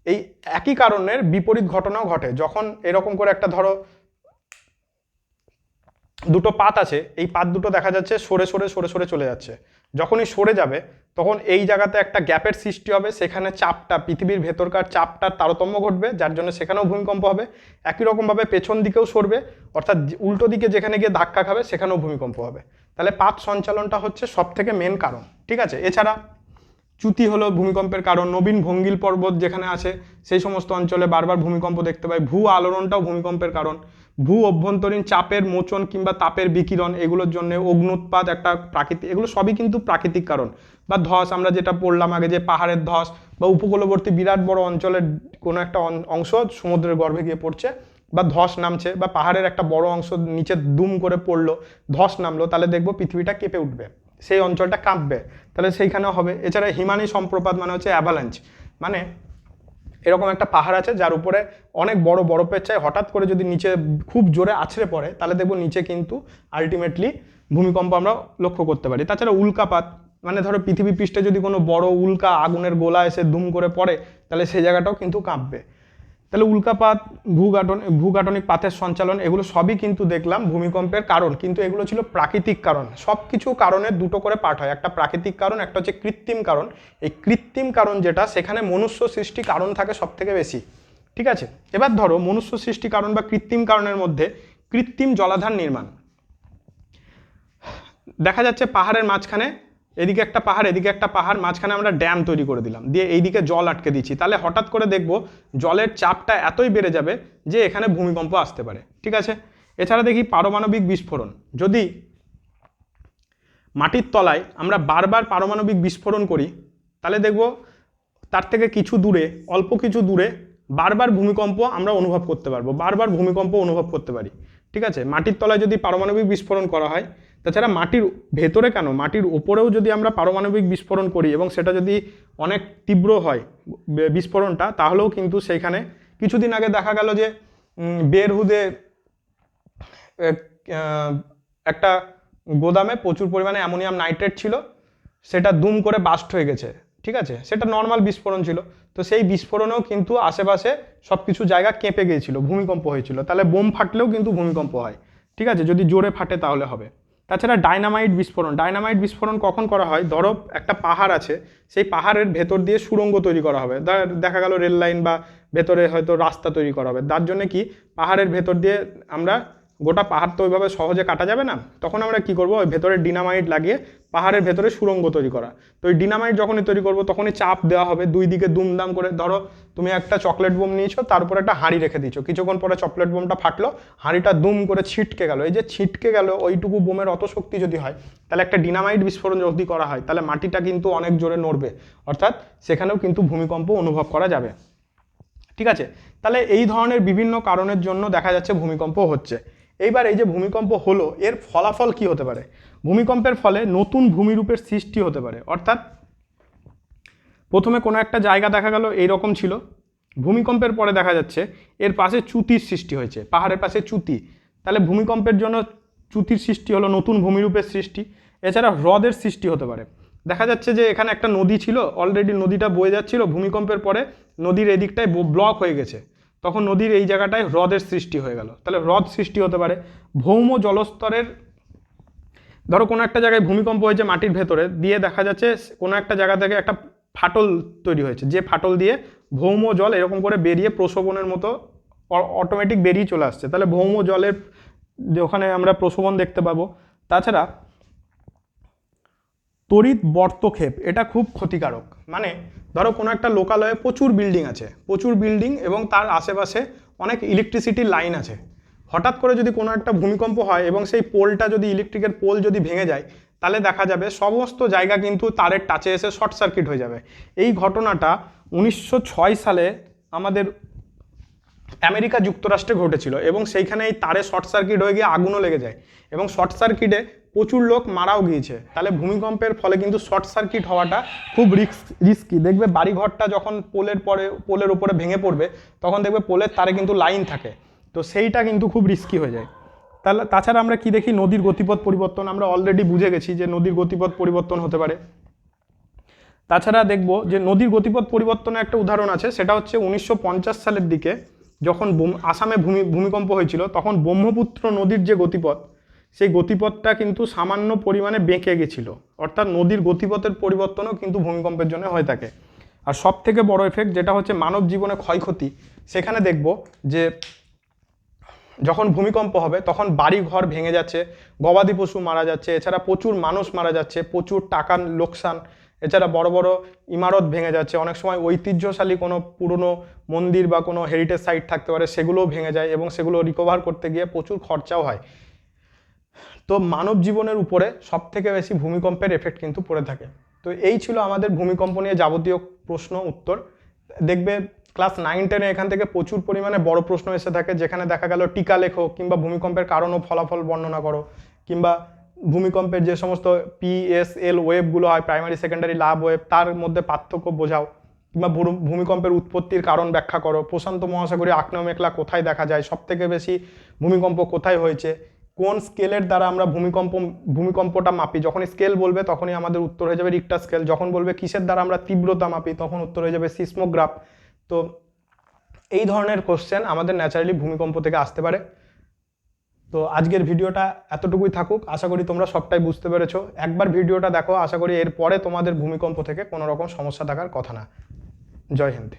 এই একই কারণের বিপরীত ঘটনাও ঘটে। যখন এরকম করে একটা ধরো দুটো পাত আছে, এই পাত দুটো দেখা যাচ্ছে সরে সরে সরে সরে চলে যাচ্ছে, যখনই সরে যাবে তখন এই জায়গাতে একটা গ্যাপের সৃষ্টি হবে, সেখানে চাপটা পৃথিবীর ভেতরকার চাপটার তারতম্য ঘটবে, যার জন্য সেখানেও ভূমিকম্প হবে। একই রকমভাবে পেছন দিকেও সরবে, অর্থাৎ উল্টো দিকে যেখানে গিয়ে ধাক্কা খাবে সেখানেও ভূমিকম্প হবে। তাহলে পাত সঞ্চালনটা হচ্ছে সব থেকে মেন কারণ, ঠিক আছে। এছাড়া চ্যুতি হলো ভূমিকম্পের কারণ। নবীন ভঙ্গিল পর্বত যেখানে আছে সেই সমস্ত অঞ্চলে বারবার ভূমিকম্প দেখতে পাই। ভূ আলোড়নটাও ভূমিকম্পের কারণ। ভূ অভ্যন্তরীণ চাপের মোচন কিংবা তাপের বিকিরণ, এগুলোর জন্য অগ্নুৎপাত একটা প্রাকৃতিক, এগুলো সবই কিন্তু প্রাকৃতিক কারণ। বা ধস, আমরা যেটা পড়লাম আগে যে পাহাড়ের ধস, বা উপকূলবর্তী বিরাট বড় অঞ্চলের কোনো একটা অংশ সমুদ্রের গর্ভে গিয়ে পড়ছে বা ধস নামছে, বা পাহাড়ের একটা বড় অংশ নিচে দুম করে পড়লো, ধস নামলো, তাহলে দেখবো পৃথিবীটা কেঁপে উঠবে, সেই অঞ্চলটা কাঁপবে, তাহলে সেইখানেও হবে। এছাড়া হিমানি সম্প্রপাত মানে হচ্ছে অ্যাভালাঞ্চ, মানে এরকম একটা পাহাড় আছে যার উপরে অনেক বড় বরফের চাই হঠাৎ করে যদি নিচে খুব জোরে আছড়ে পড়ে, তাহলে দেখবো নিচে কিন্তু আলটিমেটলি ভূমিকম্প আমরা লক্ষ্য করতে পারি। তাছাড়া উল্কাপাত মানে ধরো পৃথিবী পৃষ্ঠে যদি কোনো বড় উল্কা আগুনের গোলা এসে দুম করে পড়ে, তাহলে সেই জায়গাটাও কিন্তু কাঁপবে। তাহলে উল্কাপাত, ভূগাঠনিক পাতের সঞ্চালন, এগুলো সবই কিন্তু দেখলাম ভূমিকম্পের কারণ, কিন্তু এগুলো ছিল প্রাকৃতিক কারণ। সব কিছু কারণের দুটো করে পার্ট হয়, একটা প্রাকৃতিক কারণ, একটা হচ্ছে কৃত্রিম কারণ। এই কৃত্রিম কারণ যেটা, সেখানে মনুষ্য সৃষ্টি কারণ থাকে সব থেকে বেশি, ঠিক আছে। এবার ধরো মনুষ্য সৃষ্টি কারণ বা কৃত্রিম কারণের মধ্যে কৃত্রিম জলাধার নির্মাণ। দেখা যাচ্ছে পাহাড়ের মাঝখানে, এদিকে একটা পাহাড় এদিকে একটা পাহাড়, মাঝখানে আমরা ড্যাম তৈরি করে দিলাম, দিয়ে এইদিকে জল আটকে দিচ্ছি, তাহলে হঠাৎ করে দেখব জলের চাপটা এতই বেড়ে যাবে যে এখানে ভূমিকম্প আসতে পারে, ঠিক আছে। এছাড়া দেখি পারমাণবিক বিস্ফোরণ। যদি মাটির তলায় আমরা বারবার পারমাণবিক বিস্ফোরণ করি, তাহলে দেখব তার থেকে কিছু দূরে, অল্প কিছু দূরে বারবার ভূমিকম্প আমরা অনুভব করতে পারবো, বারবার ভূমিকম্প অনুভব করতে পারি, ঠিক আছে। মাটির তলায় যদি পারমাণবিক বিস্ফোরণ করা হয়, তাছাড়া মাটির ভেতরে কেন, মাটির ওপরেও যদি আমরা পারমাণবিক বিস্ফোরণ করি এবং সেটা যদি অনেক তীব্র হয় বিস্ফোরণটা, তাহলেও কিন্তু সেইখানে কিছুদিন আগে দেখা গেল যে বেরহুদে একটা গোদামে প্রচুর পরিমাণে অ্যামোনিয়াম নাইট্রেট ছিল, সেটা দুম করে বাস্ট হয়ে গেছে, ঠিক আছে। সেটা নর্মাল বিস্ফোরণ ছিল, তো সেই বিস্ফোরণেও কিন্তু আশেপাশে সব কিছু জায়গা কেঁপে গিয়েছিল, ভূমিকম্প হয়েছিল। তাহলে বোম ফাটলেও কিন্তু ভূমিকম্প হয়, ঠিক আছে, যদি জোরে ফাটে তাহলে হবে। তাছাড়া ডাইনামাইট বিস্ফোরণ, ডাইনামাইট বিস্ফোরণ কখন করা হয়, ধরো একটা পাহাড় আছে, সেই পাহাড়ের ভেতর দিয়ে সুড়ঙ্গ তৈরি করা হবে, দেখা গেল রেল লাইন বা ভেতরে হয়তো রাস্তা তৈরি করা হবে, তার জন্য কি পাহাড়ের ভেতর দিয়ে আমরা গোটা পাহাড় তো ওইভাবে সহজে কাটা যাবে না, তখন আমরা কি করব, ওই ভেতরে ডিনামাইট লাগিয়ে পাহাড়ের ভেতরে সুড়ঙ্গ তৈরি করা। তো ওই ডিনামাইট যখনই তৈরি করব তখনই চাপ দেওয়া হবে দুই দিকে দুমদাম করে। ধরো তুমি একটা চকলেট বোম নিয়েছো, তার উপর একটা হাঁড়ি রেখে দিয়েছো, কিছুক্ষণ পরে চকলেট বোমটা ফাটলো, হাঁড়িটা দুম করে ছিটকে গেল, এই যে ছিটকে গেল ওইটুকু বোমের অত শক্তি যদি হয়, তাহলে একটা ডিনামাইট বিস্ফোরণ যদি করা হয়, তাহলে মাটিটা কিন্তু অনেক জোরে নড়বে, অর্থাৎ সেখানেও কিন্তু ভূমিকম্প অনুভব করা যাবে, ঠিক আছে। তাহলে এই ধরনের বিভিন্ন কারণের জন্য দেখা যাচ্ছে ভূমিকম্প হচ্ছে। এইবার এই যে ভূমিকম্প হলো, এর ফলাফল কি হতে পারে? ভূমিকম্পের ফলে নতুন ভূমিরূপের সৃষ্টি হতে পারে। অর্থাৎ প্রথমে কোনো একটা জায়গা দেখা গেল এইরকম ছিল, ভূমিকম্পের পরে দেখা যাচ্ছে এর পাশে চ্যুতির সৃষ্টি হয়েছে, পাহাড়ের পাশে চ্যুতি, তাহলে ভূমিকম্পের জন্য চ্যুতির সৃষ্টি হলো, নতুন ভূমিরূপের সৃষ্টি। এছাড়া হ্রদের সৃষ্টি হতে পারে, দেখা যাচ্ছে যে এখানে একটা নদী ছিল, অলরেডি নদীটা বয়ে যাচ্ছিল, ভূমিকম্পের পরে নদীর এদিকটায় ব্লক হয়ে গেছে, তখন নদীর এই জায়গাটায় হ্রদের সৃষ্টি হয়ে গেল, তাহলে হ্রদ সৃষ্টি হতে পারে। ভৌম জলস্তরের ধরো কোনো একটা জায়গায় ভূমিকম্প হয়েছে মাটির ভেতরে দিয়ে, দেখা যাচ্ছে কোনো একটা জায়গা থেকে একটা ফাটল তৈরি হয়েছে, যে ফাটল দিয়ে ভৌম জল এরকম করে বেরিয়ে প্রশোভনের মতো অটোমেটিক বেরিয়ে চলে আসছে, তাহলে ভৌম জলের ওখানে আমরা প্রশোভন দেখতে পাবো। তাছাড়া তড়িৎ বর্তক্ষেপ, এটা খুব ক্ষতিকারক। মানে ধরো কোনো একটা লোকালয়ে প্রচুর বিল্ডিং আছে, প্রচুর বিল্ডিং এবং তার আশেপাশে অনেক ইলেকট্রিসিটির লাইন আছে, হঠাৎ করে যদি কোনো একটা ভূমিকম্প হয় এবং সেই পোলটা যদি, ইলেকট্রিকের পোল যদি ভেঙে যায়, তাহলে দেখা যাবে সমস্ত জায়গা কিন্তু তারের টাচে এসে শর্ট সার্কিট হয়ে যাবে। এই ঘটনাটা 1906 সালে আমাদের আমেরিকা যুক্তরাষ্ট্রে ঘটেছিল এবং সেইখানে এই তারে শর্ট সার্কিট হয়ে গিয়ে আগুনও লেগে যায় এবং শর্ট সার্কিটে প্রচুর লোক মারাও গিয়েছে। তাহলে ভূমিকম্পের ফলে কিন্তু শর্ট সার্কিট হওয়াটা খুব রিস্কি। দেখবে বাড়িঘরটা যখন পোলের উপরে ভেঙে পড়বে, তখন দেখবে পোলের তারে কিন্তু লাইন থাকে, তো সেইটা কিন্তু খুব রিস্কি হয়ে যায়। তাহলে তাছাড়া আমরা কি দেখি, নদীর গতিপথ পরিবর্তন, আমরা অলরেডি বুঝে গেছি যে নদীর গতিপথ পরিবর্তন হতে পারে। তাছাড়া দেখব যে নদীর গতিপথ পরিবর্তনের একটা উদাহরণ আছে, সেটা হচ্ছে 1950 সালের দিকে যখন আসামে ভূমিকম্প হয়েছিল, তখন ব্রহ্মপুত্র নদীর যে গতিপথ, সেই গতিপথটা কিন্তু সামান্য পরিমাণে বেঁকে গেছিল। অর্থাৎ নদীর গতিপথের পরিবর্তনও কিন্তু ভূমিকম্পের জন্য হয়ে থাকে। আর সব থেকে বড় এফেক্ট যেটা হচ্ছে মানব জীবনে ক্ষয়ক্ষতি, সেখানে দেখব যে যখন ভূমিকম্প হবে তখন বাড়ি ঘর ভেঙে যাচ্ছে, গবাদি পশু মারা যাচ্ছে, এছাড়া প্রচুর মানুষ মারা যাচ্ছে, প্রচুর টাকার লোকসান, এছাড়া বড় বড় ইমারত ভেঙে যাচ্ছে, অনেক সময় ঐতিহ্যশালী কোনো পুরনো মন্দির বা কোনো হেরিটেজ সাইট থাকতে পারে, সেগুলোও ভেঙে যায় এবং সেগুলো রিকভার করতে গিয়ে প্রচুর খরচাও হয়। তো মানব জীবনের উপরে সব থেকে বেশি ভূমিকম্পের এফেক্ট কিন্তু পড়ে থাকে। তো এই ছিল আমাদের ভূমিকম্প নিয়ে যাবতীয় প্রশ্ন উত্তর। দেখবে ক্লাস 9-10-এ এখান থেকে প্রচুর পরিমাণে বড় প্রশ্ন এসে থাকে, যেখানে দেখা গেল টিকা লেখো, কিংবা ভূমিকম্পের কারণ ও ফলাফল বর্ণনা করো, কিংবা ভূমিকম্পের যে সমস্ত PSL ওয়েভগুলো হয়, প্রাইমারি সেকেন্ডারি লাভ ওয়েভ, তার মধ্যে পার্থক্য বোঝাও, কিংবা ভূমিকম্পের উৎপত্তির কারণ ব্যাখ্যা করো, প্রশান্ত মহাসাগরীয় আগ্নেয় মেঘলা কোথায় দেখা যায়, সব থেকে বেশি ভূমিকম্প কোথায় হয়েছে, কোন স্কেলের দ্বারা আমরা ভূমিকম্পটা মাপি, যখন স্কেল বলবে তখনই আমাদের উত্তর হয়ে যাবে রিক্টার স্কেল, যখন বলবে কিসের দ্বারা আমরা তীব্রতা মাপি তখন উত্তর হয়ে যাবে সিসমোগ্রাফ। তো এই ধরনের কোশ্চেন আমাদের ন্যাচারালি ভূমিকম্প থেকে আসতে পারে। তো আজকের ভিডিওটা এতটুকুই থাকুক, আশা করি তোমরা সবটাই বুঝতে পেরেছো। একবার ভিডিওটা দেখো, আশা করি এরপরে তোমাদের ভূমিকম্প থেকে কোনো রকম সমস্যা থাকার কথা না। জয় হিন্দ।